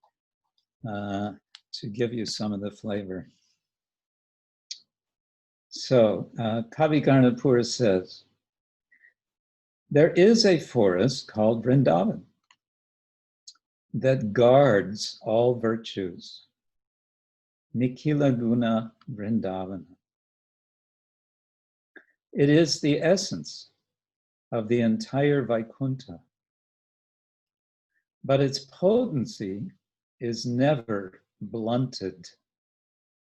to give you some of the flavor. So, Kavi Karnapura says, there is a forest called Vrindavan that guards all virtues, Nikhila Guna Vrindavana. It is the essence of the entire Vaikuntha, but its potency is never blunted,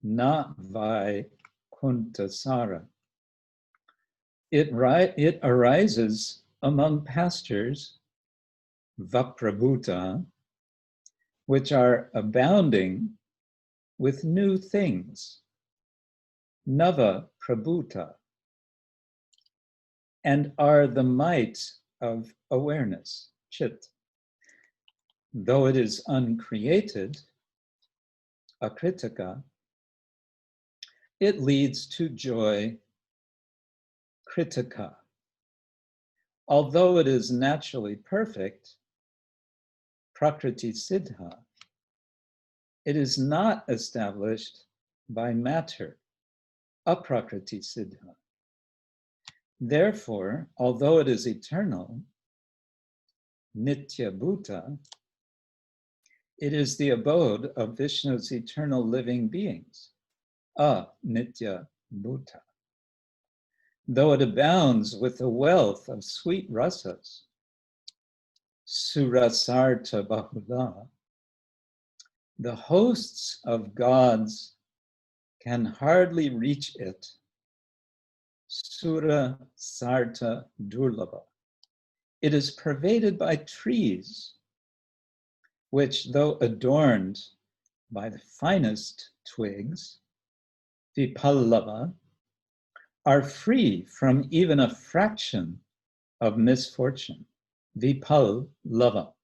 not Vaikuntha-sara. It arises among pastures, Vaprabhuta, which are abounding with new things, Nava Prabhuta, and are the might of awareness, Chit. Though it is uncreated, Akritaka, it leads to joy, Kritaka. Although it is naturally perfect, Prakriti Siddha, it is not established by matter, Aprakriti Siddha. Therefore, although it is eternal, Nitya-bhuta, it is the abode of Vishnu's eternal living beings, a-nitya-bhuta. Though it abounds with the wealth of sweet rasas, surasarta-bahula, the hosts of gods can hardly reach it, sura sarta durlabha. It is pervaded by trees, which, though adorned by the finest twigs, vipallava, are free from even a fraction of misfortune, vipal-lava,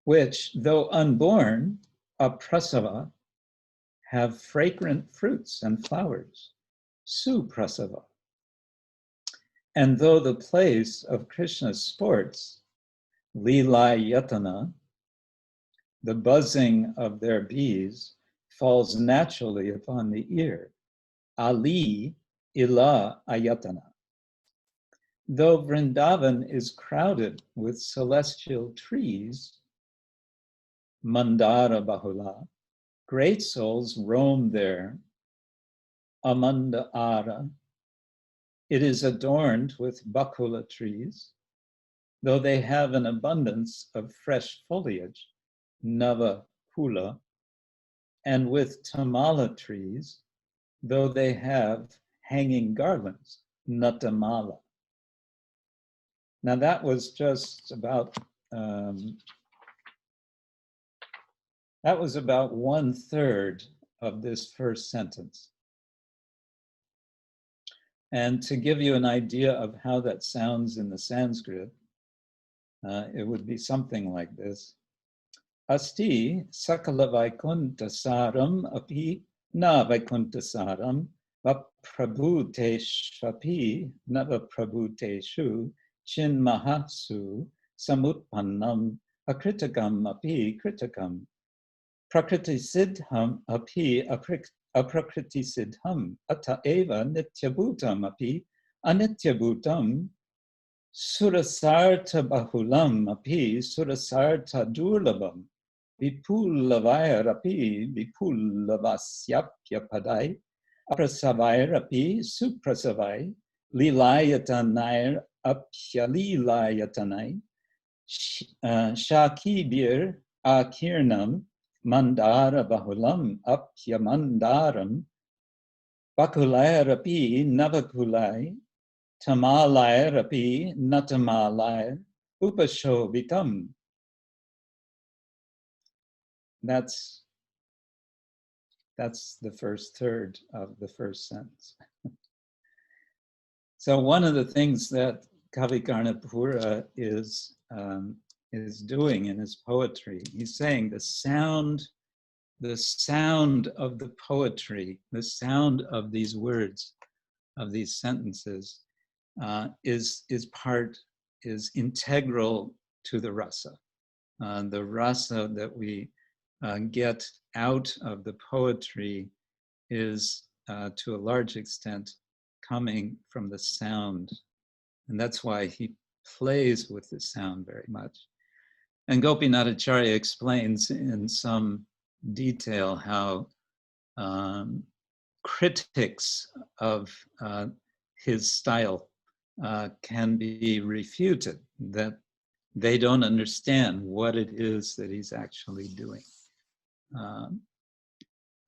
which, though unborn, aprasava, have fragrant fruits and flowers, suprasava. And though the place of Krishna's sports, lila-yatana, the buzzing of their bees, falls naturally upon the ear, ali ila ayatana. Though Vrindavan is crowded with celestial trees, mandara-bahula, great souls roam there, amanda-ara. It is adorned with bakula trees, though they have an abundance of fresh foliage, nava-kula, and with tamala trees, though they have hanging garlands, natamala. Now that was just about, that was about 1/3 of this first sentence. And to give you an idea of how that sounds in the Sanskrit, it would be something like this. Asti sakala vaikuntasaram api na vaikuntasaram vaprabhuteshapi navaprabhuteshu chinmahasu samutpannam akritakam api kritakam prakriti siddham api aprakriti siddham ata eva nityabhutam api anityabhutam surasartha bahulam api surasartha durlabam vipulavairapi vipulavasyapya padai aprasavairapi suprasavai lilayatanair apyalilayatanai shakibir akirnam mandara bahulam apyamandaram bakulairapi navakulai tamalairapi natamalair upashobitam. That's the first third of the first sentence. So one of the things that Kavi Karnapura is doing in his poetry, he's saying the sound of the poetry, the sound of these words, of these sentences, is integral to the rasa. The rasa that we get out of the poetry is to a large extent coming from the sound. And that's why he plays with the sound very much. And Gopinathacharya explains in some detail how critics of his style can be refuted, that they don't understand what it is that he's actually doing.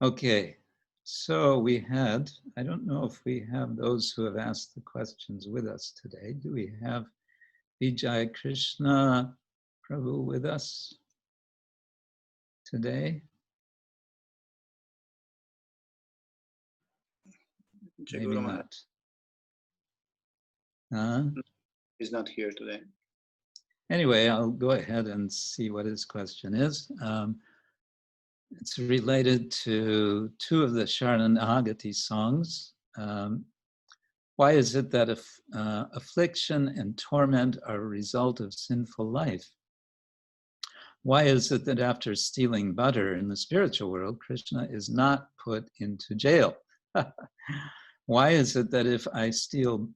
Okay, so we had, I don't know if we have those who have asked the questions with us today. Do we have Vijay Krishna Prabhu with us today? Maybe not. He's not here today. Anyway, I'll go ahead and see what his question is. It's related to two of the Saranagati songs. Why is it that affliction and torment are a result of sinful life? Why is it that after stealing butter in the spiritual world, Krishna is not put into jail? Why is it that if I steal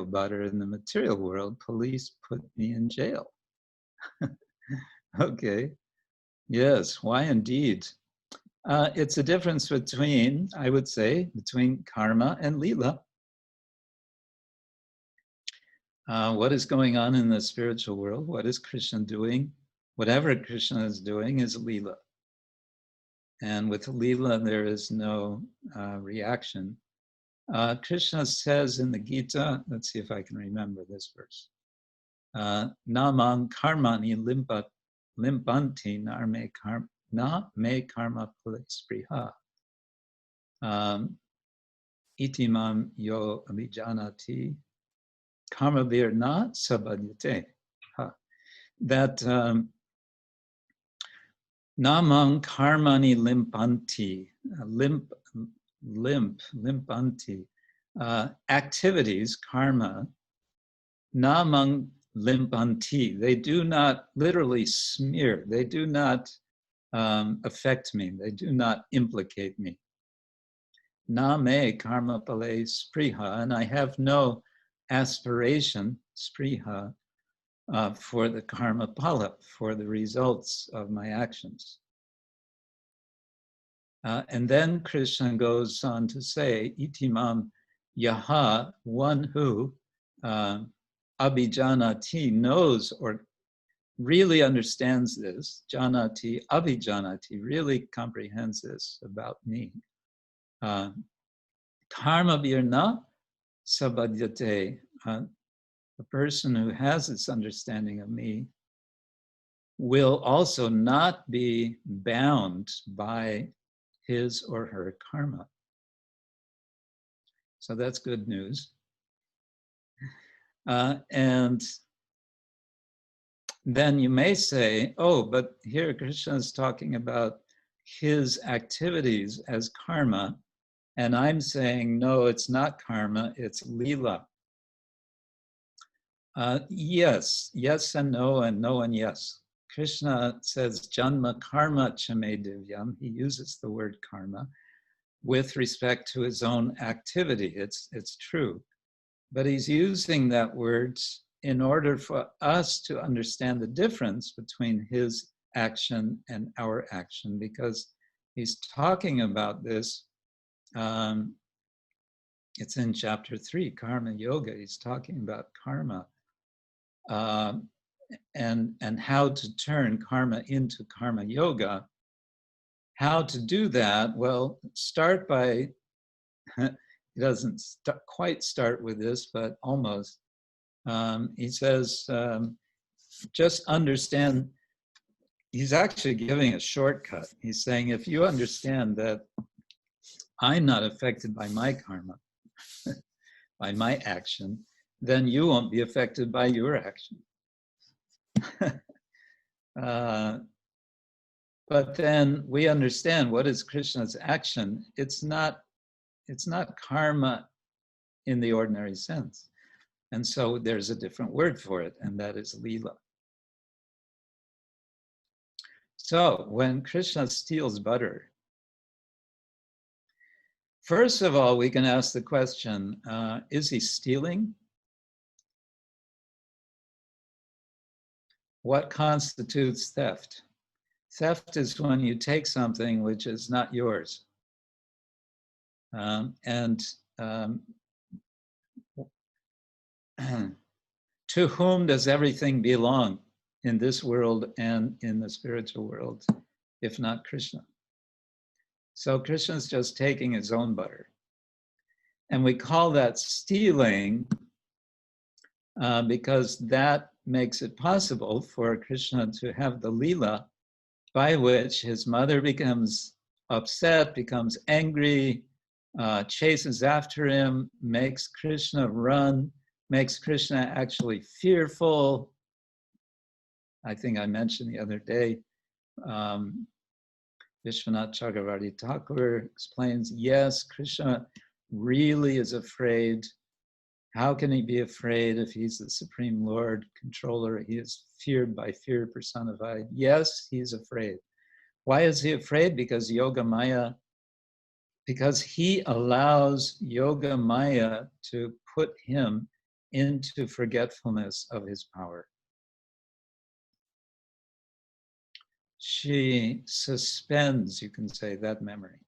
butter in the material world, police put me in jail? Okay. Yes, why indeed? It's a difference between, I would say, between karma and lila. What is going on in the spiritual world? What is Krishna doing? Whatever Krishna is doing is lila. And with lila, there is no reaction. Krishna says in the Gita, let's see if I can remember this verse. Namang karmani limpanti na me karma pule spriha. itimam yo abhijanati karma vir-na sabadyate. That namang karmani limpanti, limpanti, activities, karma, namang limpanti, they do not literally smear, they do not affect me, they do not implicate me. Na me karma pale spriha, and I have no aspiration, spriha, for the karma pala, for the results of my actions. And then Krishna goes on to say, itimam yaha, one who abhijanati, knows or really understands this, janati, abhijanati, really comprehends this about me. Karma vir-na sabadyate, the person who has this understanding of me will also not be bound by his or her karma. So that's good news. And then you may say, oh, but here Krishna is talking about his activities as karma, and I'm saying, no, it's not karma, it's lila. Yes and no and yes. Krishna says, janma karma chame divyam. He uses the word karma with respect to his own activity. It's true. But he's using that word in order for us to understand the difference between his action and our action, because he's talking about this. It's in chapter 3, Karma Yoga. He's talking about karma. And how to turn karma into karma yoga. How to do that? Well, start by, he doesn't quite start with this, but almost. He says, just understand, he's actually giving a shortcut. He's saying, if you understand that I'm not affected by my karma, by my action, then you won't be affected by your action. But then we understand what is Krishna's action. It's not karma in the ordinary sense. And so there's a different word for it, and that is lila. So when Krishna steals butter, first of all, we can ask the question, is he stealing? What constitutes theft? Theft is when you take something which is not yours. To whom does everything belong in this world and in the spiritual world, if not Krishna? So Krishna's just taking his own butter. And we call that stealing because that makes it possible for Krishna to have the lila by which his mother becomes upset, becomes angry, chases after him, makes Krishna run, makes Krishna actually fearful. I think I mentioned the other day, Vishwanath Chakravarti Thakura explains, yes, Krishna really is afraid. How can he be afraid if he's the Supreme Lord, controller? He is feared by fear personified. Yes, he's afraid. Why is he afraid? Because Yoga Maya, because he allows Yoga Maya to put him into forgetfulness of his power. She suspends, you can say, that memory.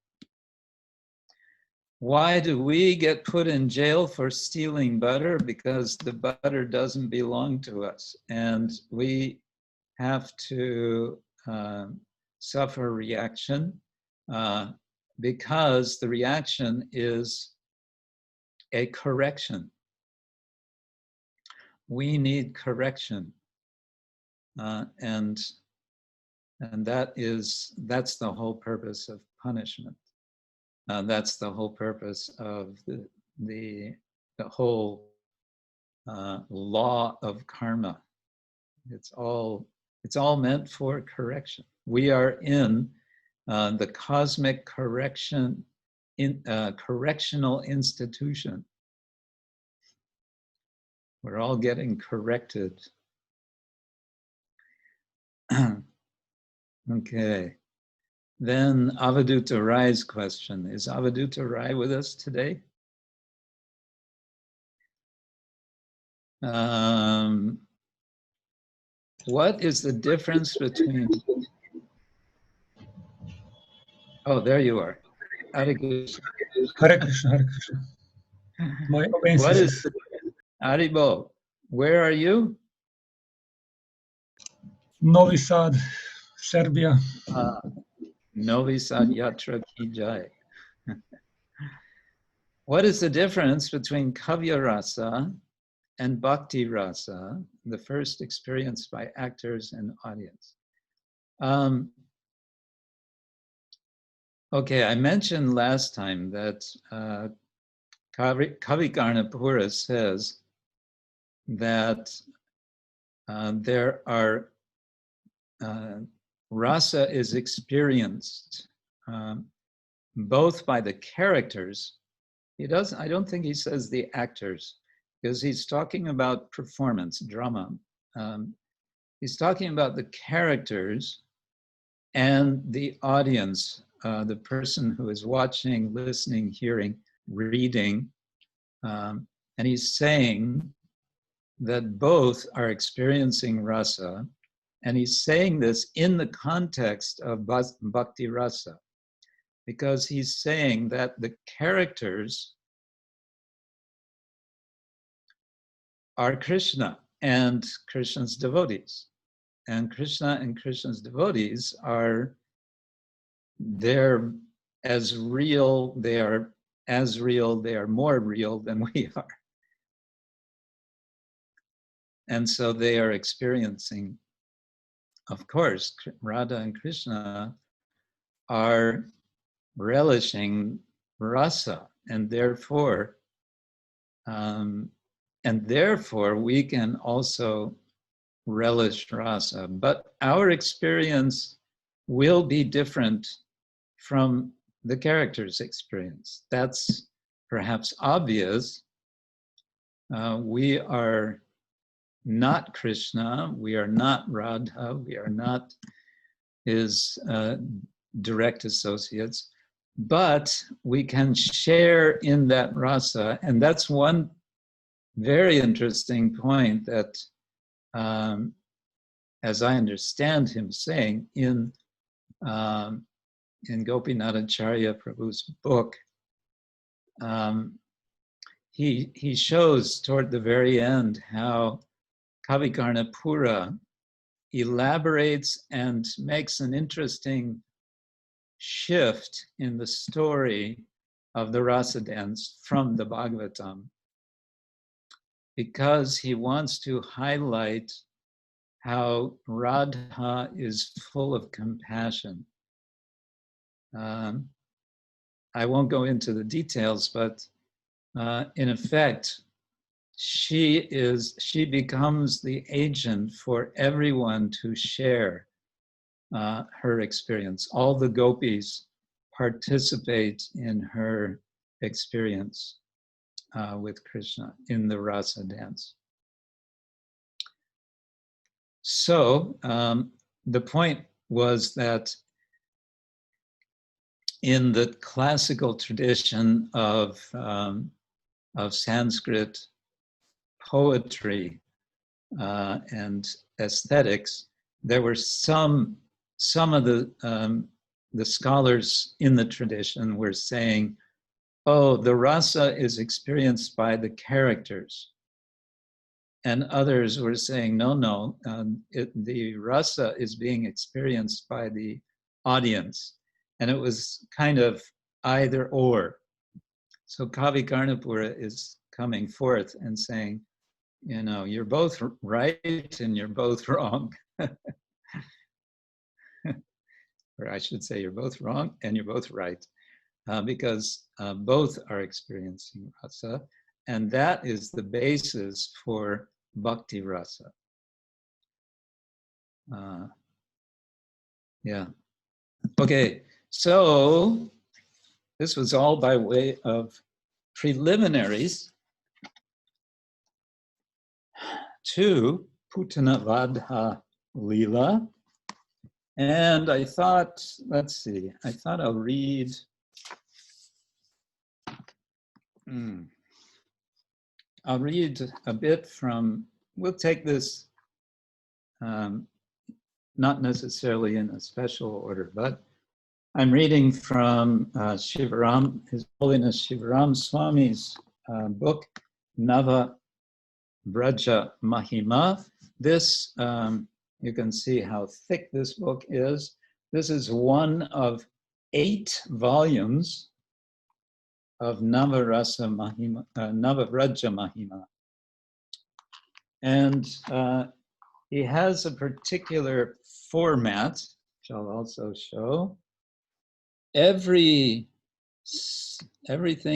Why do we get put in jail for stealing butter? Because the butter doesn't belong to us, and we have to suffer reaction because the reaction is a correction. We need correction, and that's the whole purpose of punishment. That's the whole purpose of the whole law of karma. It's all meant for correction. We are in the cosmic correctional institution. We're all getting corrected. Okay. Then Avadhuta Rai's question. Is Avadhuta Rai with us today? What is the difference between... Oh, there you are. Hare Krishna. Hare Krishna, Hare Krishna. My What is the... Haribo, where are you? Novi Sad, Serbia. Novi Sad Yatra Ki Jai. What is the difference between Kavya Rasa and Bhakti Rasa, the first experienced by actors and audience? Okay, I mentioned last time that Kavi Karnapura says that there are rasa is experienced both by the characters. I don't think he says the actors, because he's talking about performance, drama. He's talking about the characters and the audience, the person who is watching, listening, hearing, reading. And he's saying that both are experiencing rasa, and he's saying this in the context of bhakti rasa, because he's saying that the characters are Krishna and Krishna's devotees. And Krishna and Krishna's devotees they're as real, they are more real than we are. And so they are experiencing, of course, Radha and Krishna are relishing rasa, and therefore we can also relish rasa. But our experience will be different from the character's experience. That's perhaps obvious. We are not Krishna, we are not Radha, we are not his direct associates, but we can share in that rasa. And that's one very interesting point that, as I understand him saying in Gopinathacharya Prabhu's book, he shows toward the very end how Kavi Karnapura elaborates and makes an interesting shift in the story of the rasa dance from the Bhagavatam, because he wants to highlight how Radha is full of compassion. I won't go into the details, but in effect, she becomes the agent for everyone to share her experience. All the gopis participate in her experience with Krishna in the rasa dance. So the point was that in the classical tradition of Sanskrit poetry and aesthetics, there were some of the scholars in the tradition were saying, oh, the rasa is experienced by the characters. And others were saying, no, the rasa is being experienced by the audience. And it was kind of either or. So Kavi Karnapura is coming forth and saying, you're both right and you're both wrong. Or I should say, you're both wrong and you're both right. because both are experiencing rasa, and that is the basis for bhakti rasa. Yeah. Okay, so this was all by way of preliminaries to Putana-vadha-lila. And I thought, let's see, I thought I'll read. I'll read a bit from, we'll take this not necessarily in a special order, but I'm reading from Shivaram, His Holiness Shivaram Swami's book, Nava-Vraja-Mahima. This, you can see how thick this book is. This is one of 8 volumes of Nava-Vraja-Mahima. And he has a particular format, which I'll also show. Everything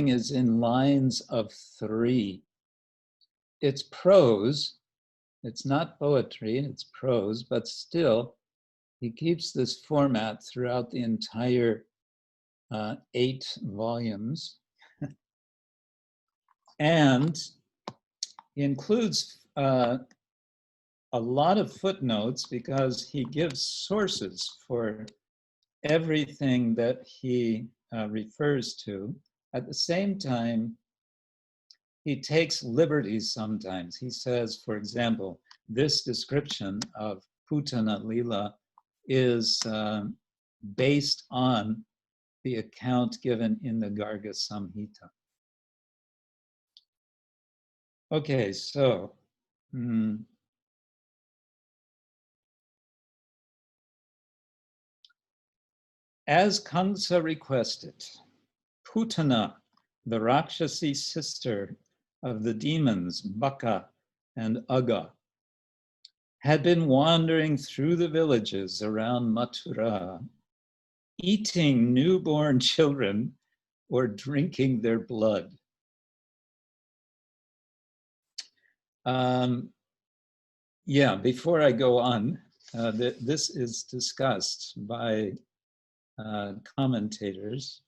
is in lines of 3. It's prose. It's not poetry, it's prose, but still, he keeps this format throughout the entire 8 volumes. And he includes a lot of footnotes because he gives sources for everything that he refers to. At the same time, he takes liberties sometimes. He says, for example, this description of Putana-lila is based on the account given in the Garga Samhita. Okay, so as Kamsa requested, Putana, the Rakshasi sister of the demons Baka and Aga, had been wandering through the villages around Mathura, eating newborn children or drinking their blood. Yeah, before I go on, this is discussed by commentators.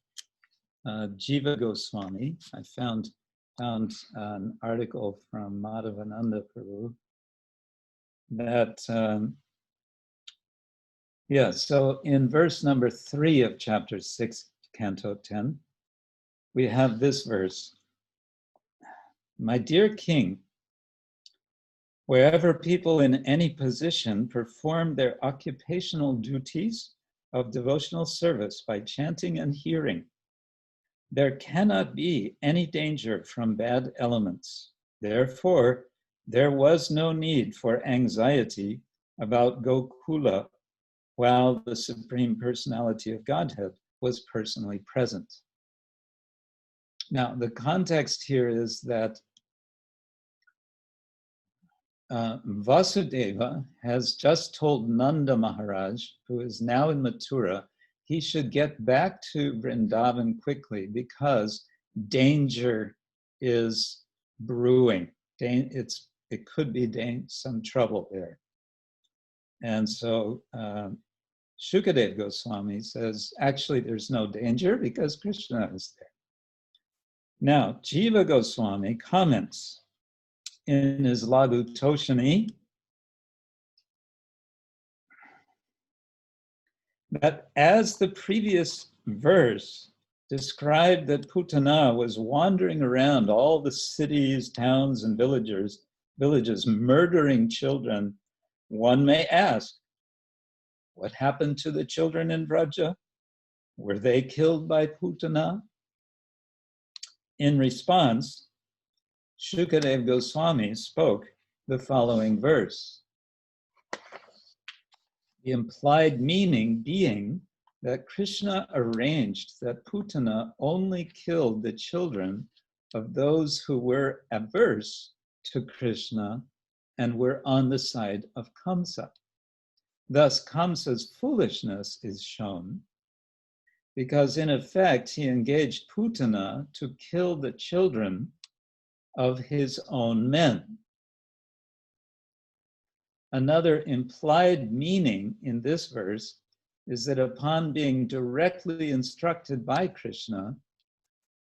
Jiva Goswami, I found an article from Madhavananda Prabhu that, yeah, so in verse number 3 of chapter 6, canto 10, we have this verse. My dear king, wherever people in any position perform their occupational duties of devotional service by chanting and hearing, there cannot be any danger from bad elements. Therefore, there was no need for anxiety about Gokula while the Supreme Personality of Godhead was personally present. Now, the context here is that Vasudeva has just told Nanda Maharaj, who is now in Mathura, he should get back to Vrindavan quickly because danger is brewing. It could be some trouble there. And so Shukadeva Goswami says, actually, there's no danger because Krishna is there. Now, Jiva Goswami comments in his Laghu Toshani that as the previous verse described that Putana was wandering around all the cities, towns, and villages murdering children, one may ask, what happened to the children in Vraja? Were they killed by Putana? In response, Shukadeva Goswami spoke the following verse. The implied meaning being that Krishna arranged that Putana only killed the children of those who were averse to Krishna and were on the side of Kamsa. Thus, Kamsa's foolishness is shown, because in effect, he engaged Putana to kill the children of his own men. Another implied meaning in this verse is that upon being directly instructed by Krishna,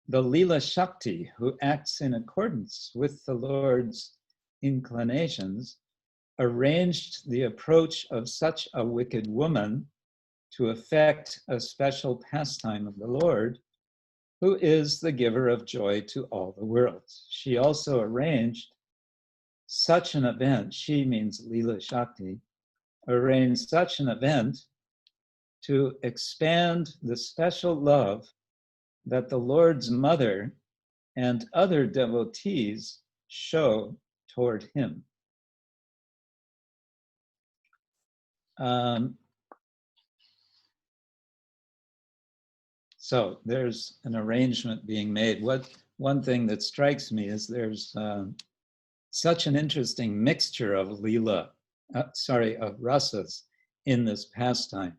the Lila Shakti, who acts in accordance with the Lord's inclinations, arranged the approach of such a wicked woman to effect a special pastime of the Lord, who is the giver of joy to all the worlds. She also arranged such an event, she means Lila Shakti, arranged such an event to expand the special love that the Lord's mother and other devotees show toward him. So there's an arrangement being made. One thing that strikes me is there's such an interesting mixture of Leela, of rasas in this pastime,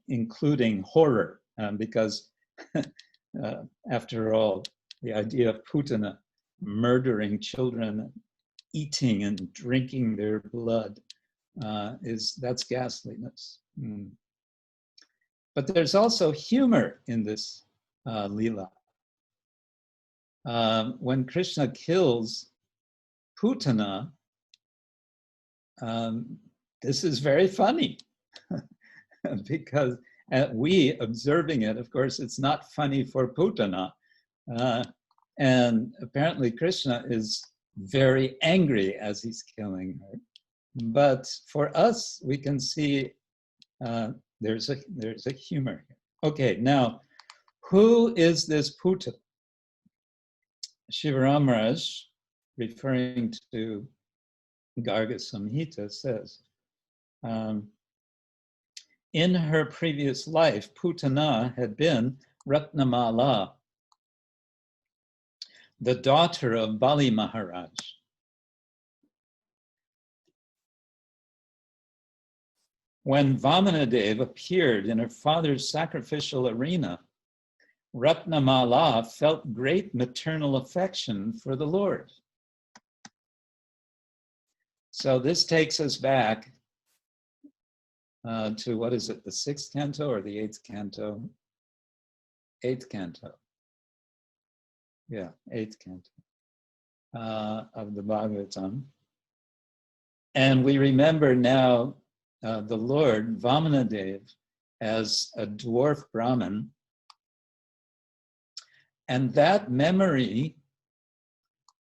including horror, because after all, the idea of Putana murdering children, eating and drinking their blood, that's ghastliness. But there's also humor in this Leela. When Krishna kills Putana, this is very funny because we observing it, of course, it's not funny for Putana. And apparently Krishna is very angry as he's killing her. But for us, we can see there's a humor here. Okay, now, who is this Putana? Shiva Maharaj, referring to Garga Samhita, says, in her previous life, Putana had been Ratnamala, the daughter of Bali Maharaj. When Vamanadev appeared in her father's sacrificial arena, Ratnamala felt great maternal affection for the Lord. So this takes us back to, what is it, the 6th canto or the 8th canto? 8th canto. Yeah, 8th canto of the Bhagavatam. And we remember now the Lord, Vamanadev, as a dwarf Brahmin. And that memory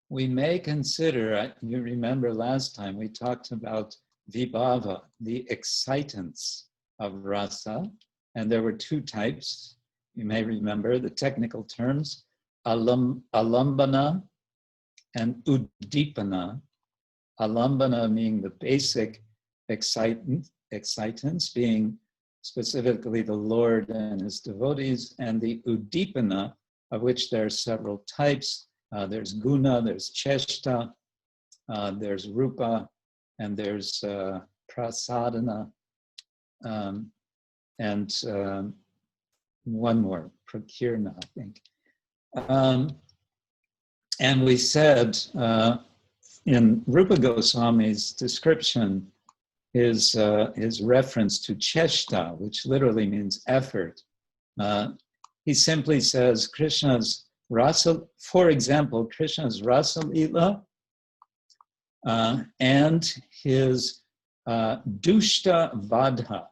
we may consider, you remember last time we talked about vibhava, the excitants of rasa, and there were 2 types. You may remember the technical terms, alambana and uddipana. Alambana meaning the basic excitants, being specifically the Lord and his devotees, and the uddipana, of which there are several types. There's guna, there's cheshta, there's rupa, and there's prasadana, and one more, prakirna, I think. And we said in Rupa Goswami's description, his reference to cheshta, which literally means effort, he simply says Krishna's rasa, for example, Krishna's rasa-lila and his dushta-vadha.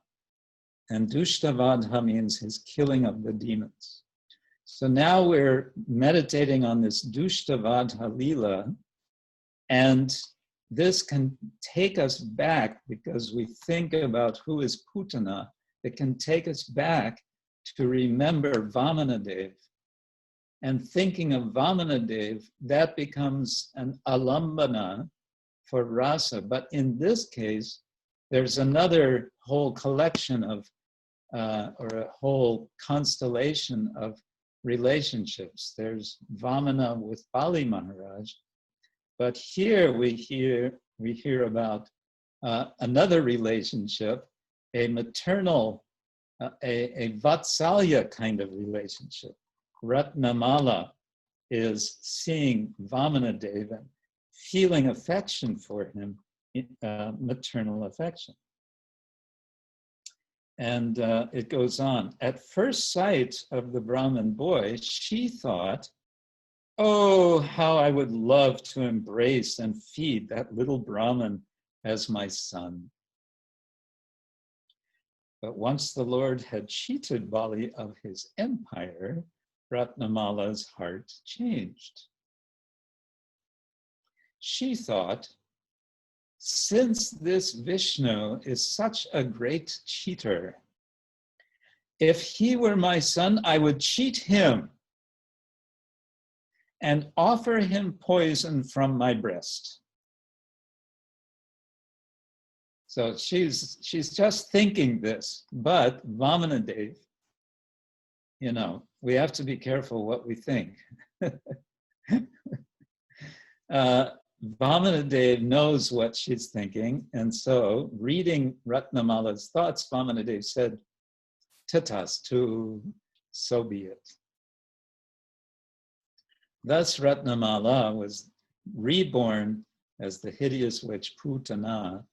And dushta-vadha means his killing of the demons. So now we're meditating on this dushta-vadha-lila, and this can take us back, because we think about who is Putana, it can take us back to remember Vamanadev. And thinking of Vamanadev, that becomes an alambana for rasa. But in this case, there's another whole collection of, or a whole constellation of relationships. There's Vamana with Bali Maharaj, but here we hear about another relationship, a maternal a vatsalya kind of relationship. Ratnamala is seeing Vamanadeva, feeling affection for him, maternal affection. And it goes on. At first sight of the Brahmin boy, she thought, oh, how I would love to embrace and feed that little Brahmin as my son. But once the Lord had cheated Bali of his empire, Ratnamala's heart changed. She thought, since this Vishnu is such a great cheater, if he were my son, I would cheat him and offer him poison from my breast. So she's just thinking this, but Vamanadeva, you know, we have to be careful what we think. Vamanadeva knows what she's thinking, and so reading Ratnamala's thoughts, Vamanadeva said, "Tatastu, so be it." Thus Ratnamala was reborn as the hideous witch Putana,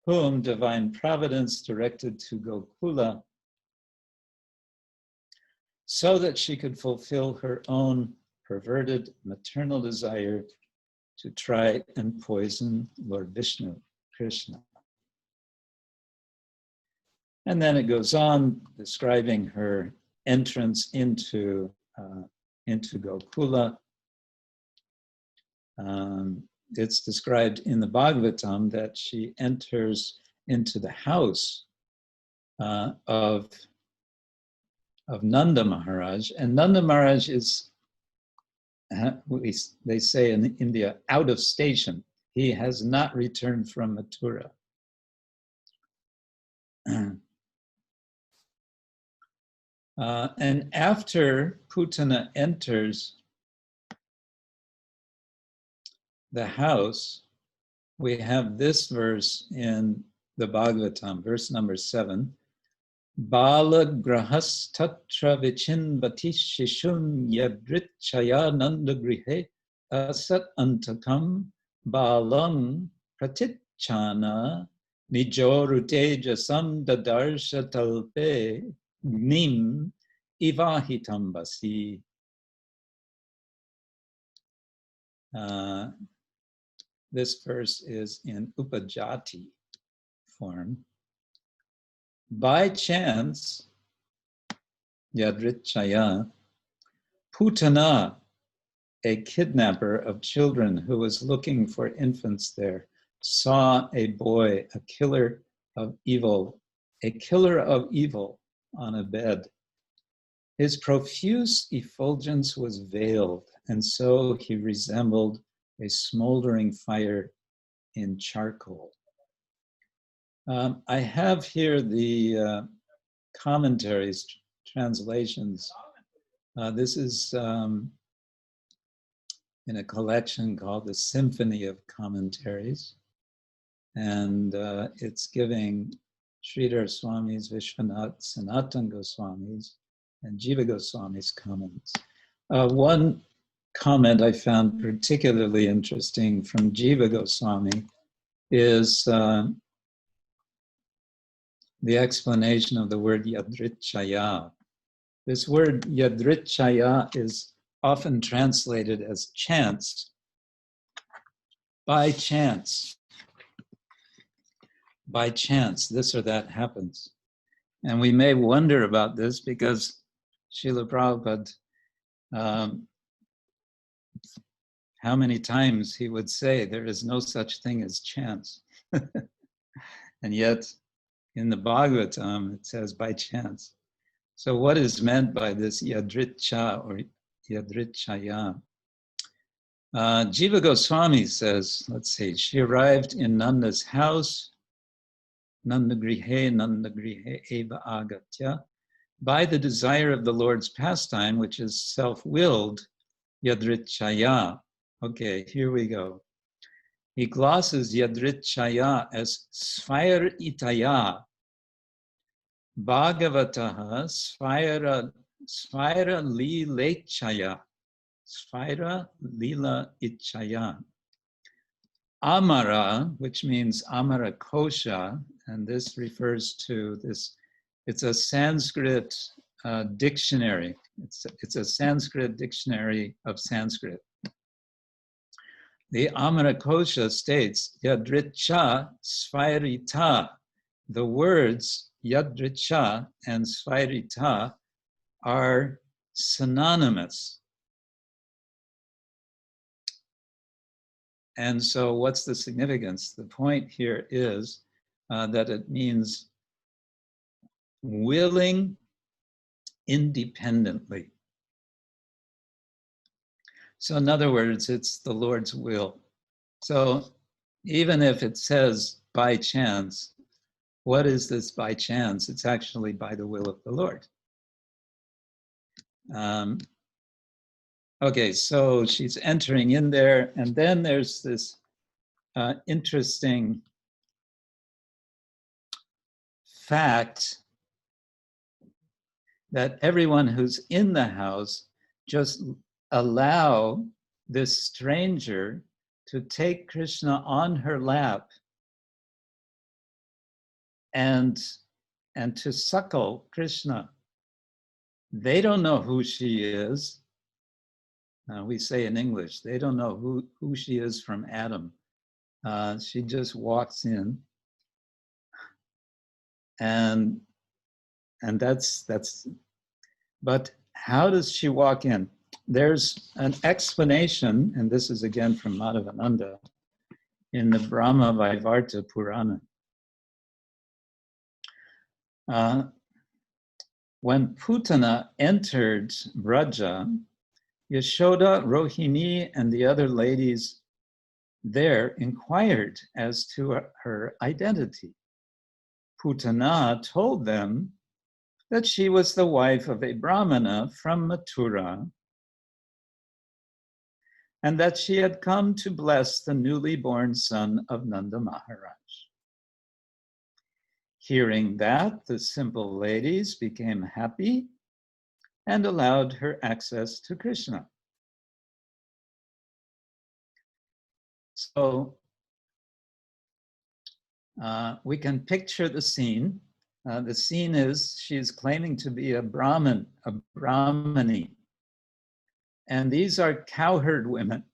whom divine providence directed to Gokula so that she could fulfill her own perverted maternal desire to try and poison Lord Vishnu, Krishna. And then it goes on describing her entrance into Gokula. It's described in the Bhagavatam that she enters into the house of Nanda Maharaj, and Nanda Maharaj is, they say in India, out of station. He has not returned from Mathura. And after Putana enters the house, we have this verse in the Bhagavatam, verse number 7. Bala grahas tatra vichinvati shishun yadritchaya nanda-grihe asat antakam balang pratitchana nijorutejasam dadarsha talpe nim ivahitambasi. This verse is in upajati form. By chance, Yadritchaya, Putana, a kidnapper of children who was looking for infants there, saw a boy, a killer of evil on a bed. His profuse effulgence was veiled, and so he resembled a smoldering fire in charcoal. I have here the commentaries, translations. This is in a collection called the Symphony of Commentaries. And it's giving Sridhar Swami's, Vishwanath Sanatan Goswami's, and Jiva Goswami's comments. One comment I found particularly interesting from Jiva Goswami is the explanation of the word yadritchaya. This word yadritchaya is often translated as chance, by chance. By chance, this or that happens. And we may wonder about this because Srila Prabhupada, how many times he would say there is no such thing as chance. And yet, in the Bhagavatam, it says by chance. So what is meant by this yadritcha or yadritchaya? Jiva Goswami says, let's see, she arrived in Nanda's house, nanda-grihe eva agatya, by the desire of the Lord's pastime, which is self-willed, yadritchaya. Okay, here we go. He glosses yadritchaya as svair itaya, Bhagavataha Svaira Lilechaya. Svaira Lila Ichaya. Amara, which means Amara Kosha, and this refers to this, it's a Sanskrit dictionary. It's a Sanskrit dictionary of Sanskrit. The Amara Kosha states, Yadricha Svairita. The words Yadricha and Svairita are synonymous. And so what's the significance? The point here is that it means willing independently. So in other words, it's the Lord's will. So even if it says by chance, what is this by chance? It's actually by the will of the Lord. Okay, so she's entering in there, and then there's this interesting fact that everyone who's in the house just allow this stranger to take Krishna on her lap and to suckle Krishna. They don't know who she is. We say in English, they don't know who she is from Adam. She just walks in, and that's. But how does she walk in? There's an explanation, and this is again from Madhavananda in the Brahma Vaivarta Purana. When Putana entered Vraja, Yashoda, Rohini, and the other ladies there inquired as to her identity. Putana told them that she was the wife of a Brahmana from Mathura, and that she had come to bless the newly born son of Nanda Maharaj. Hearing that, the simple ladies became happy and allowed her access to Krishna. So we can picture the scene. The scene is she's claiming to be a Brahmin, a Brahmani. And these are cowherd women.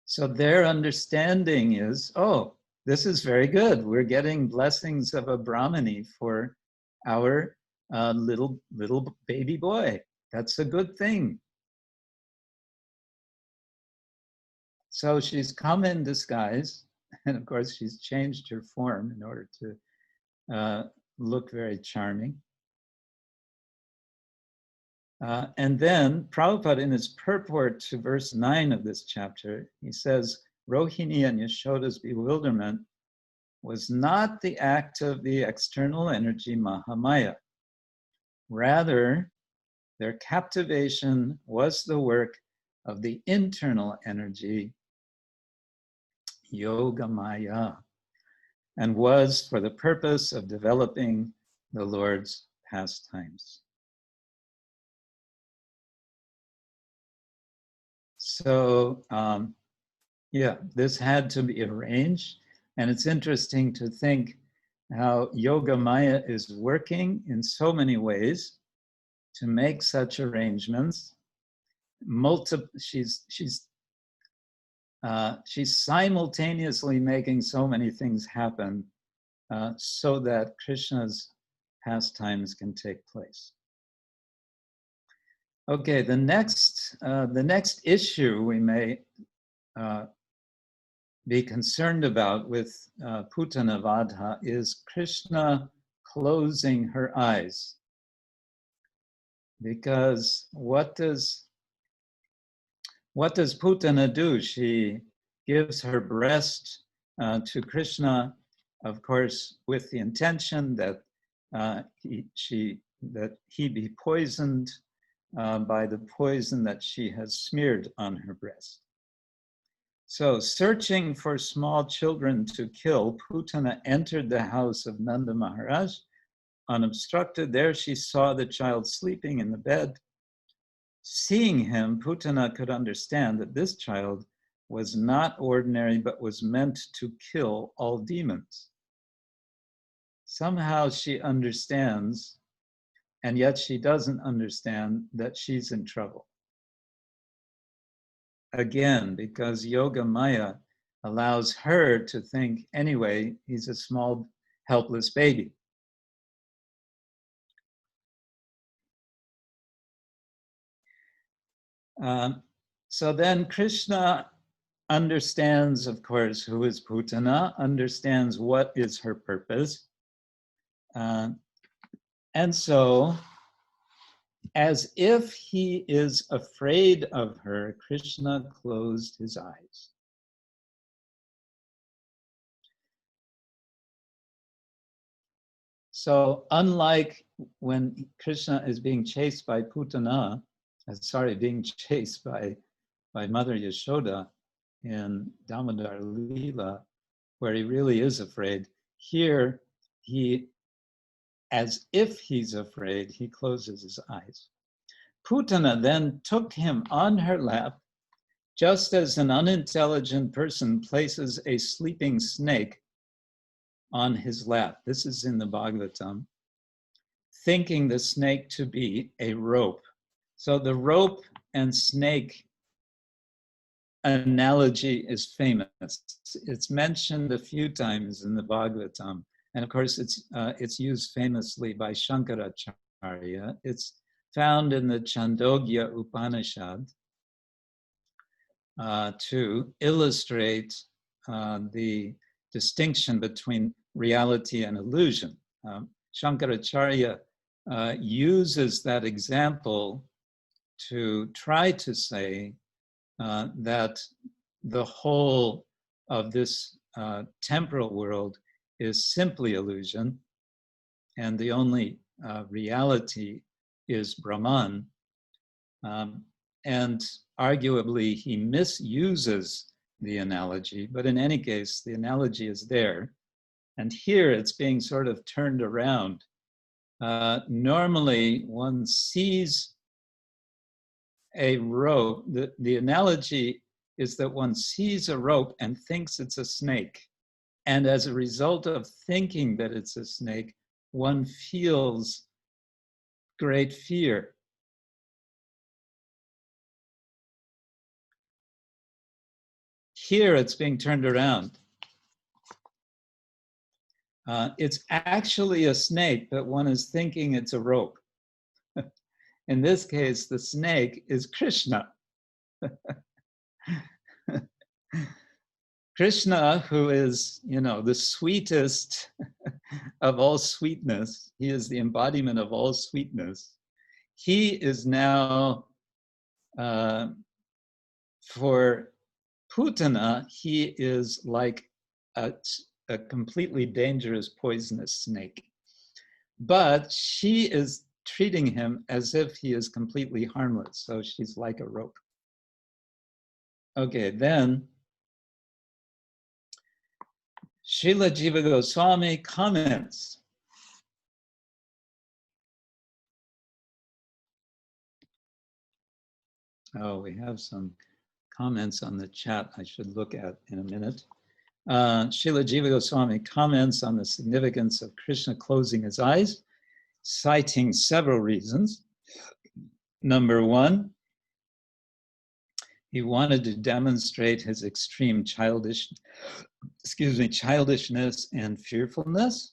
So their understanding is, oh, this is very good. We're getting blessings of a Brahmani for our little baby boy. That's a good thing. So she's come in disguise, and of course she's changed her form in order to look very charming. And then Prabhupada, in his purport to verse 9 of this chapter, he says, Rohini and Yashoda's bewilderment was not the act of the external energy Mahamaya. Rather, their captivation was the work of the internal energy Yogamaya, and was for the purpose of developing the Lord's pastimes. So, yeah, this had to be arranged. And it's interesting to think how Yogamaya is working in so many ways to make such arrangements. She's simultaneously making so many things happen so that Krishna's pastimes can take place. Okay, the next issue we may be concerned about with Putana-vadha is Krishna closing her eyes. Because what does Putana do? She gives her breast to Krishna, of course, with the intention that he be poisoned by the poison that she has smeared on her breast. So, searching for small children to kill, Putana entered the house of Nanda Maharaj unobstructed. There she saw the child sleeping in the bed. Seeing him, Putana could understand that this child was not ordinary, but was meant to kill all demons. Somehow she understands, and yet she doesn't understand that she's in trouble. Again, because Yoga Maya allows her to think, anyway, he's a small, helpless baby. So then Krishna understands, of course, who is Putana, understands what is her purpose. And so, as if he is afraid of her, Krishna closed his eyes. So unlike when Krishna is being chased by Putana, being chased by Mother Yashoda in Damodar-lila, where he really is afraid, here he, as if he's afraid, he closes his eyes. Putana then took him on her lap, just as an unintelligent person places a sleeping snake on his lap. This is in the Bhagavatam, thinking the snake to be a rope. So the rope and snake analogy is famous. It's mentioned a few times in the Bhagavatam. And of course, it's used famously by Shankaracharya. It's found in the Chandogya Upanishad to illustrate the distinction between reality and illusion. Shankaracharya uses that example to try to say that the whole of this temporal world is simply illusion, and the only reality is Brahman. And arguably, he misuses the analogy, but in any case, the analogy is there. And here it's being sort of turned around. Normally, one sees a rope. The analogy is that one sees a rope and thinks it's a snake. And as a result of thinking that it's a snake, one feels great fear. Here it's being turned around. It's actually a snake, but one is thinking it's a rope. In this case, the snake is Krishna. Krishna, who is, the sweetest of all sweetness, he is the embodiment of all sweetness. He is now, for Putana, he is like a completely dangerous, poisonous snake. But she is treating him as if he is completely harmless. So she's like a rope. Okay, then Srila Jiva Goswami comments. Oh, we have some comments on the chat I should look at in a minute. Srila Jiva Goswami comments on the significance of Krishna closing his eyes, citing several reasons. Number one, he wanted to demonstrate his extreme childishness and fearfulness.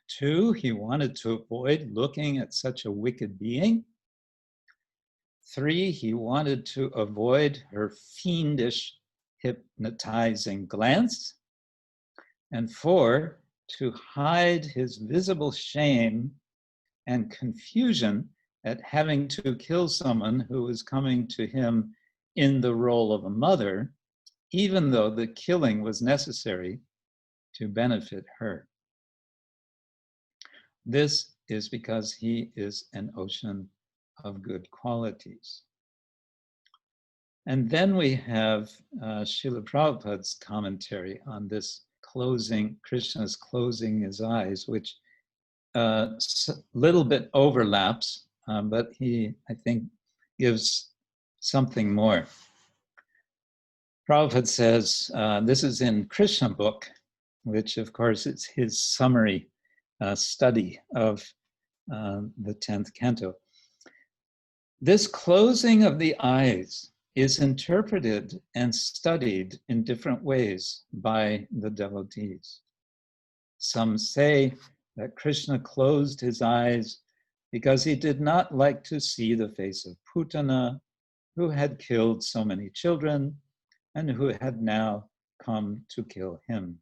Two, he wanted to avoid looking at such a wicked being. Three, he wanted to avoid her fiendish, hypnotizing glance. And four, to hide his visible shame and confusion at having to kill someone who was coming to him in the role of a mother, even though the killing was necessary to benefit her. This is because he is an ocean of good qualities. And then we have Srila Prabhupada's commentary on this closing, Krishna's closing his eyes, which little bit overlaps, but he, I think, gives something more. Prabhupada says, this is in Krishna book, which of course is his summary study of the 10th canto. This closing of the eyes is interpreted and studied in different ways by the devotees. Some say that Krishna closed his eyes because he did not like to see the face of Putana, who had killed so many children and who had now come to kill him.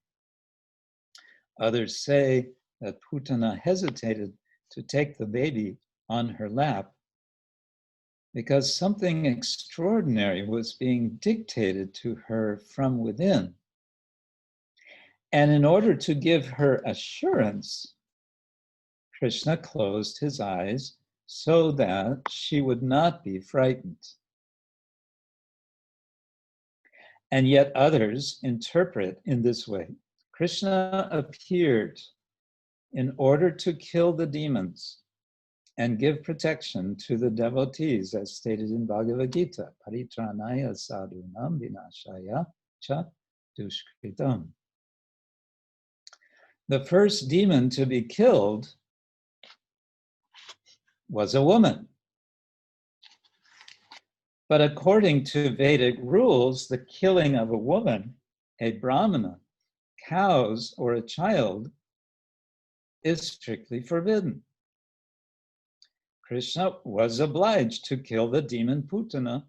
Others say that Putana hesitated to take the baby on her lap because something extraordinary was being dictated to her from within. And in order to give her assurance, Krishna closed his eyes so that she would not be frightened. And yet others interpret in this way. Krishna appeared in order to kill the demons and give protection to the devotees, as stated in Bhagavad Gita, paritranaya sadhunam vinashaya cha dushkritam. The first demon to be killed was a woman. But according to Vedic rules, the killing of a woman, a brahmana, cows, or a child is strictly forbidden. Krishna was obliged to kill the demon Putana.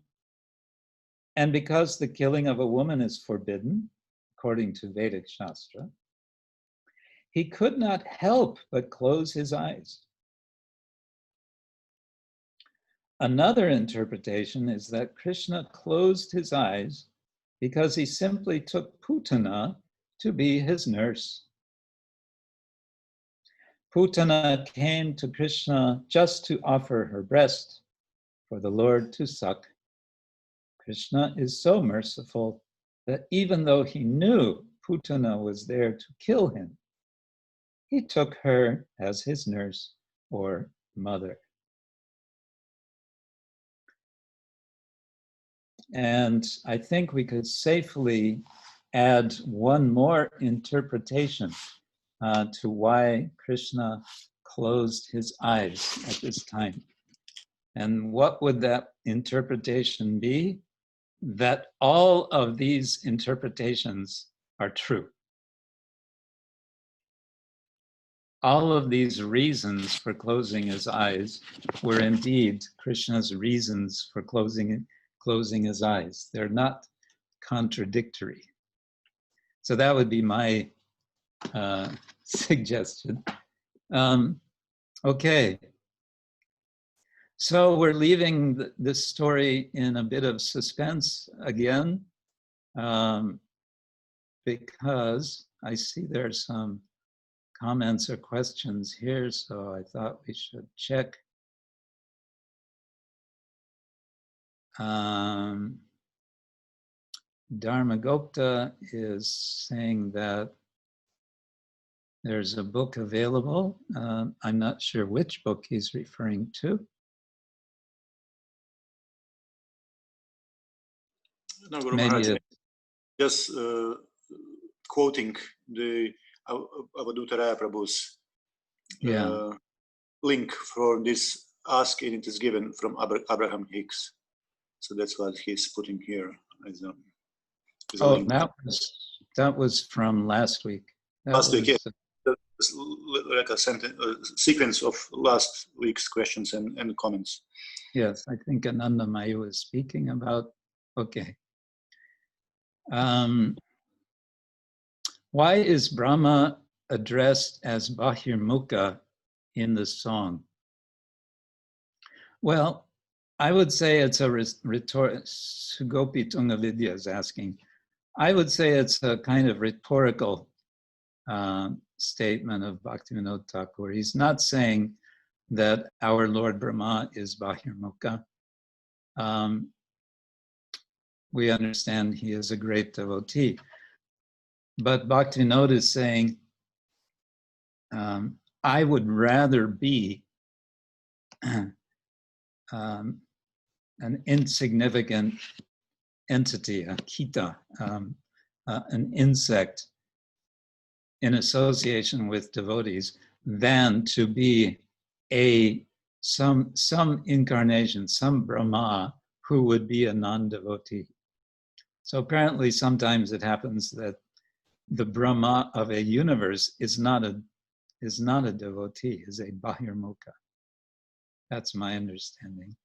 And because the killing of a woman is forbidden, according to Vedic Shastra, he could not help but close his eyes. Another interpretation is that Krishna closed his eyes because he simply took Putana to be his nurse. Putana came to Krishna just to offer her breast for the Lord to suck. Krishna is so merciful that even though he knew Putana was there to kill him, he took her as his nurse or mother. And I think we could safely add one more interpretation to why Krishna closed his eyes at this time. And what would that interpretation be? That all of these interpretations are true. All of these reasons for closing his eyes were indeed Krishna's reasons for closing his eyes. They're not contradictory. So that would be my suggestion. Okay. So we're leaving this story in a bit of suspense again, because I see there's some comments or questions here, so I thought we should check. Dharmagupta is saying that there's a book available. I'm not sure which book he's referring to. No, Guru Maharaj, just quoting the Avadhuta Prabhu's link for this ask, and it is given from Abraham Hicks. So that's what he's putting here as a link. That was from last week. Last week, yes. That's like a sequence of last week's questions and comments. Yes, I think Ananda Mayu was speaking about. Okay. Why is Brahma addressed as bahir-mukha in the song? Well, I would say it's a rhetorical. Sugopi Tungavidya is asking. I would say it's a kind of rhetorical statement of Bhaktivinoda Thakura. He's not saying that our Lord Brahma is bahir-mukha. We understand he is a great devotee. But Bhaktivinoda is saying, I would rather be an insignificant entity, a kita, an insect in association with devotees, than to be some incarnation, some Brahma who would be a non-devotee. So apparently sometimes it happens that the Brahma of a universe is not a devotee, is a bahir-mukha. That's my understanding.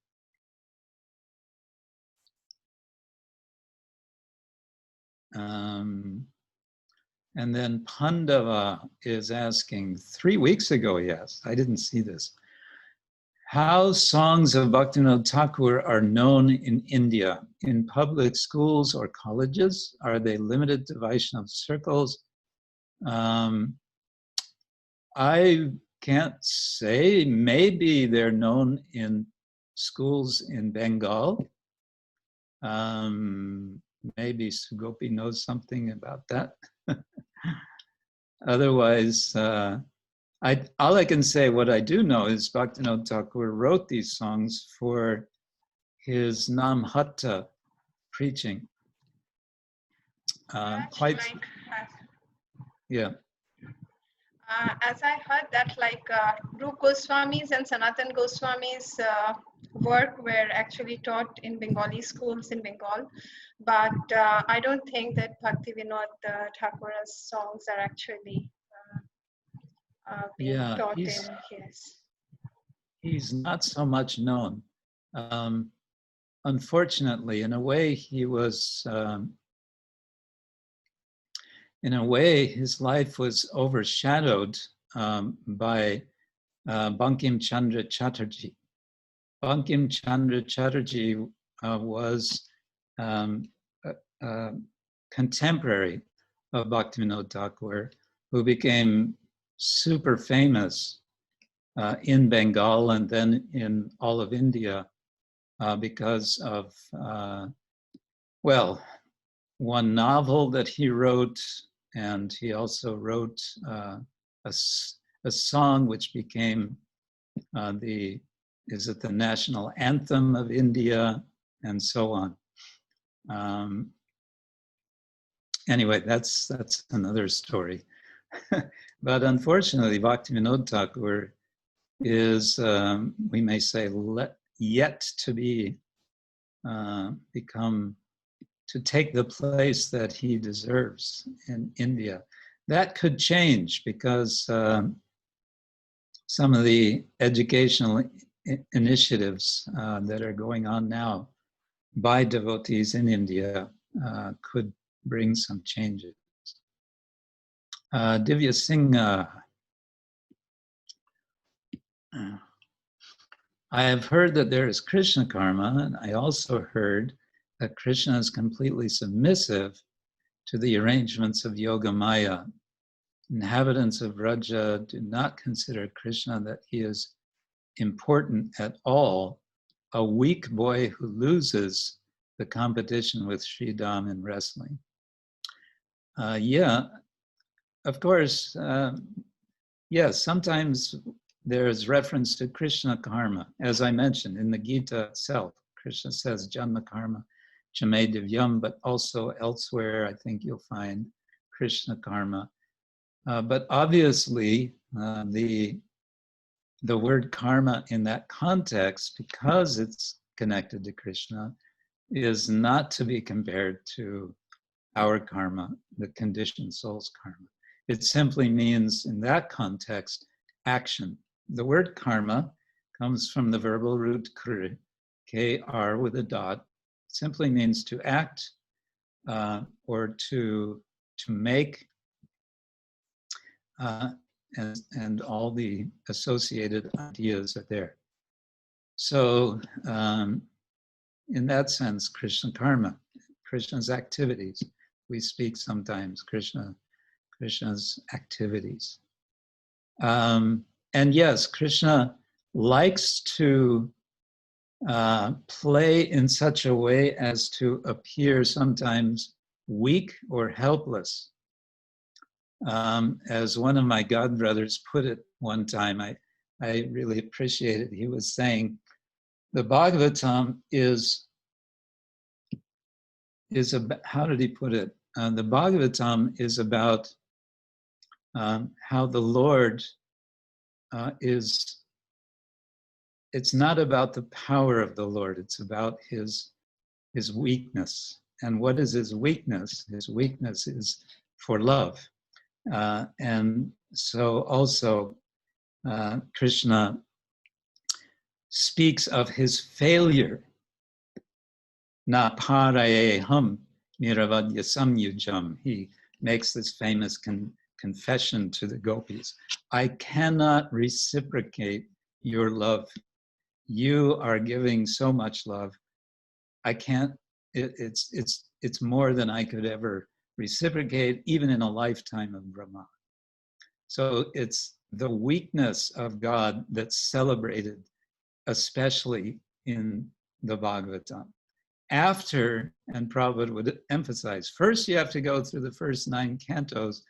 And then Pandava is asking, 3 weeks ago, yes, I didn't see this. How songs of Bhaktivinoda Thakur are known in India? In public schools or colleges? Are they limited to Vaishnava circles? I can't say. Maybe they're known in schools in Bengal. Maybe Sugopi knows something about that. Otherwise, all I can say, what I do know is Bhaktivinoda Thakur wrote these songs for his Namhatta preaching. Yeah. As I heard that, like Rupa Goswami's and Sanatan Goswami's work were actually taught in Bengali schools in Bengal, but I don't think that Bhaktivinoda Thakur's songs are actually being taught in his. He's not so much known. Unfortunately, in a way, he was. In a way, his life was overshadowed by Bankim Chandra Chatterjee. Bankim Chandra Chatterjee was a contemporary of Bhaktivinoda Thakur, who became super famous in Bengal and then in all of India because of, well, one novel that he wrote, and he also wrote a song which became the national anthem of India, and so on. Anyway, that's another story. But unfortunately, Bhaktivinoda Thakur is, we may say, yet to be to take the place that he deserves in India. That could change because some of the educational initiatives that are going on now by devotees in India could bring some changes. Divya Singh, I have heard that there is Krishna karma, and I also heard that Krishna is completely submissive to the arrangements of Yoga Maya. Inhabitants of Vraja do not consider Krishna that he is important at all, a weak boy who loses the competition with Sridham in wrestling. Yeah, of course, yes, sometimes there's reference to Krishna karma. As I mentioned in the Gita itself, Krishna says janma karma chame divyam, but also elsewhere I think you'll find Krishna karma. But obviously the word karma in that context, because it's connected to Krishna, is not to be compared to our karma, the conditioned soul's karma. It simply means, in that context, action. The word karma comes from the verbal root kr, K-R with a dot. It simply means to act or to make, and all the associated ideas are there. So in that sense, Krishna karma, Krishna's activities. We speak sometimes Krishna's activities. And yes, Krishna likes to play in such a way as to appear sometimes weak or helpless. As one of my godbrothers put it one time. I really appreciated. He was saying the Bhagavatam is about, how did he put it? The Bhagavatam is about how the Lord it's not about the power of the Lord, it's about his weakness. And what is his weakness? His weakness is for love. And so also Krishna speaks of his failure. Na parayeham niravadya samyujam. He makes this famous confession to the gopis. I cannot reciprocate your love. You are giving so much love. I can't, it's more than I could ever reciprocate, even in a lifetime of Brahma. So it's the weakness of God that's celebrated, especially in the Bhagavatam. After, and Prabhupada would emphasize, first you have to go through the first 9 cantos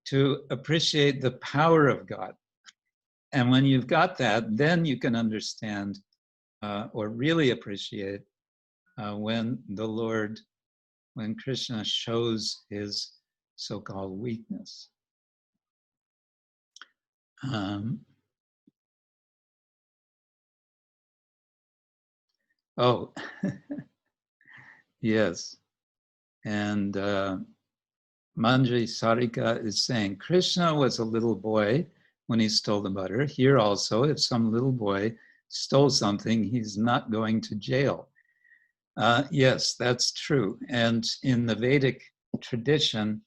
to appreciate the power of God. And when you've got that, then you can understand or really appreciate when the Lord, when Krishna shows his so-called weakness. Oh, yes. And Manjari Sarika is saying, Krishna was a little boy when he stole the butter. Here also, if some little boy stole something, he's not going to jail. Yes, that's true. And in the Vedic tradition,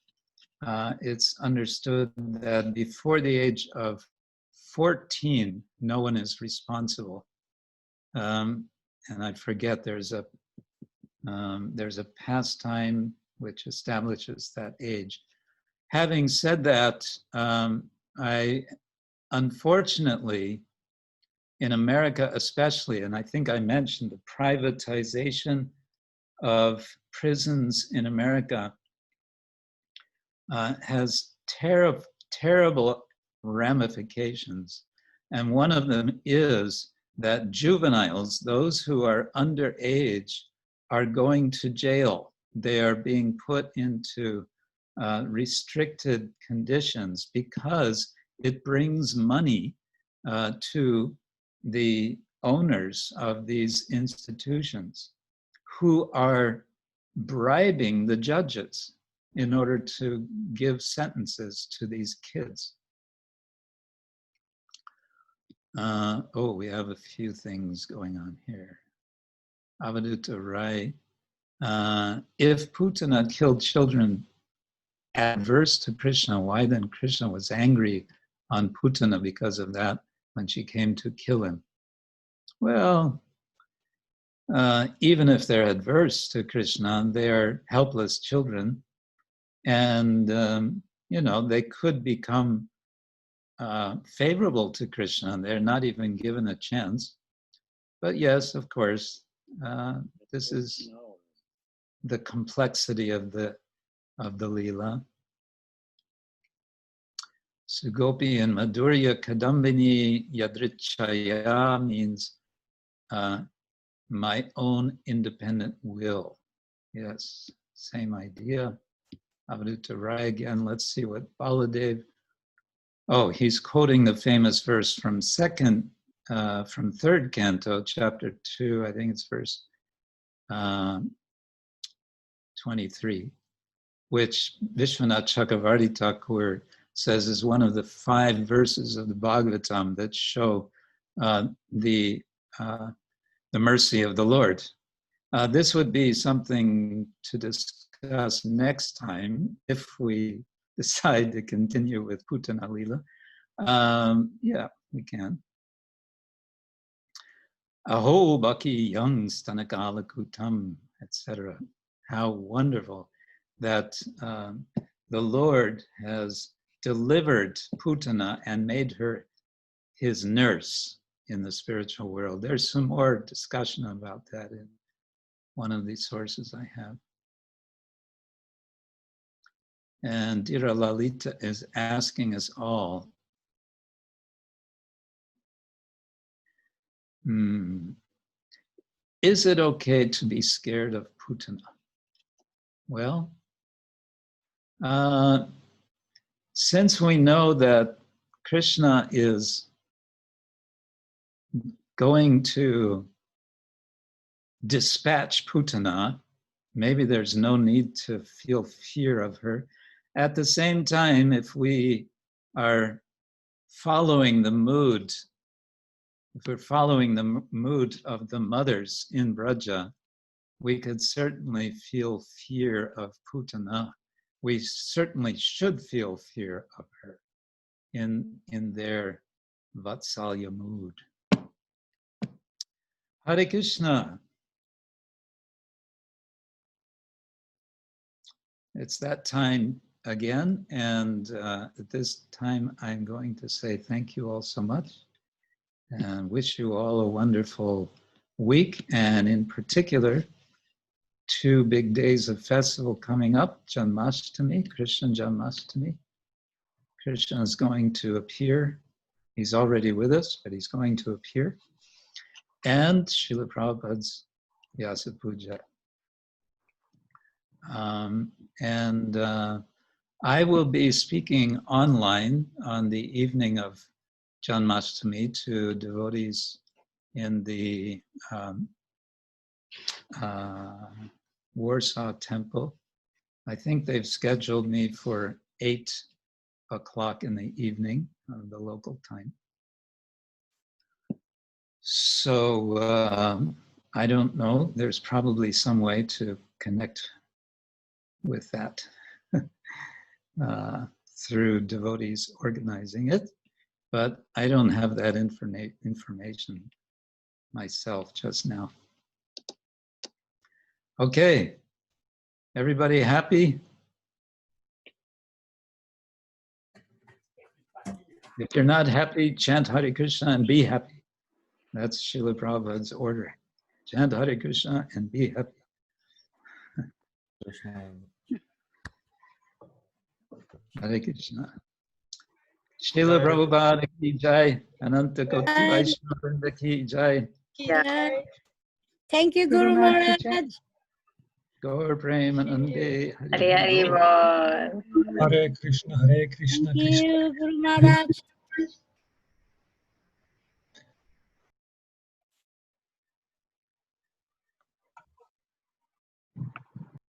it's understood that before the age of 14, no one is responsible. And I forget, there's a pastime which establishes that age. Having said that, I unfortunately, in America especially, and I think I mentioned the privatization of prisons in America has terrible ramifications. And one of them is that juveniles, those who are underage, are going to jail. They are being put into restricted conditions because it brings money to the owners of these institutions who are bribing the judges in order to give sentences to these kids. We have a few things going on here. Avadhuta Rai. If Putana killed children adverse to Krishna, why then Krishna was angry on Putana because of that when she came to kill him? Well, even if they're adverse to Krishna, they're helpless children. And, they could become favorable to Krishna. They're not even given a chance. But yes, of course, this is the complexity of the Leela. Sugopi and Madhurya Kadambini Yadrichaya means my own independent will. Yes, same idea. Avadhuta Rai again. Let's see what Baladev. Oh, he's quoting the famous verse from third canto, chapter 2. I think it's verse 23, which Vishwanath Chakravarti Thakur says is one of the 5 verses of the Bhagavatam that show the mercy of the Lord. This would be something to discuss next time if we decide to continue with Putana-lila. Yeah, we can. Aho baki yang stanakala kutam, etc. How wonderful that the Lord has delivered Putana and made her his nurse in the spiritual world. There's some more discussion about that in one of these sources I have. And Dira Lalita is asking us all Is it okay to be scared of Putana? Well, since we know that Krishna is going to dispatch Putana, maybe there's no need to feel fear of her. At the same time, if we are following the mood, if we're following the mood of the mothers in Braja, we could certainly feel fear of Putana. We certainly should feel fear of her in their Vatsalya mood. Hare Krishna. It's that time again, and at this time I'm going to say thank you all so much and wish you all a wonderful week, and in particular 2 big days of festival coming up, Janmashtami, Krishna Janmashtami. Krishna is going to appear. He's already with us, but he's going to appear. And Srila Prabhupada's Vyasa Puja. I will be speaking online on the evening of Janmashtami to devotees in the Warsaw Temple. I think they've scheduled me for 8 o'clock in the evening of the local time. So I don't know, there's probably some way to connect with that through devotees organizing it, but I don't have that information myself just now. Okay, everybody happy? If you're not happy, chant Hare Krishna and be happy. That's Srila Prabhupada's order. Chant Hare Krishna and be happy. Hare Krishna. Srila Prabhupada ki jai, Ananta Koti Vaishnava ki jai. Thank you, Guru Maharaj. Gaur Premanande. Hare Hare Bol. Hare Krishna, Krishna Thank Krishna. you, Guru Maharaj.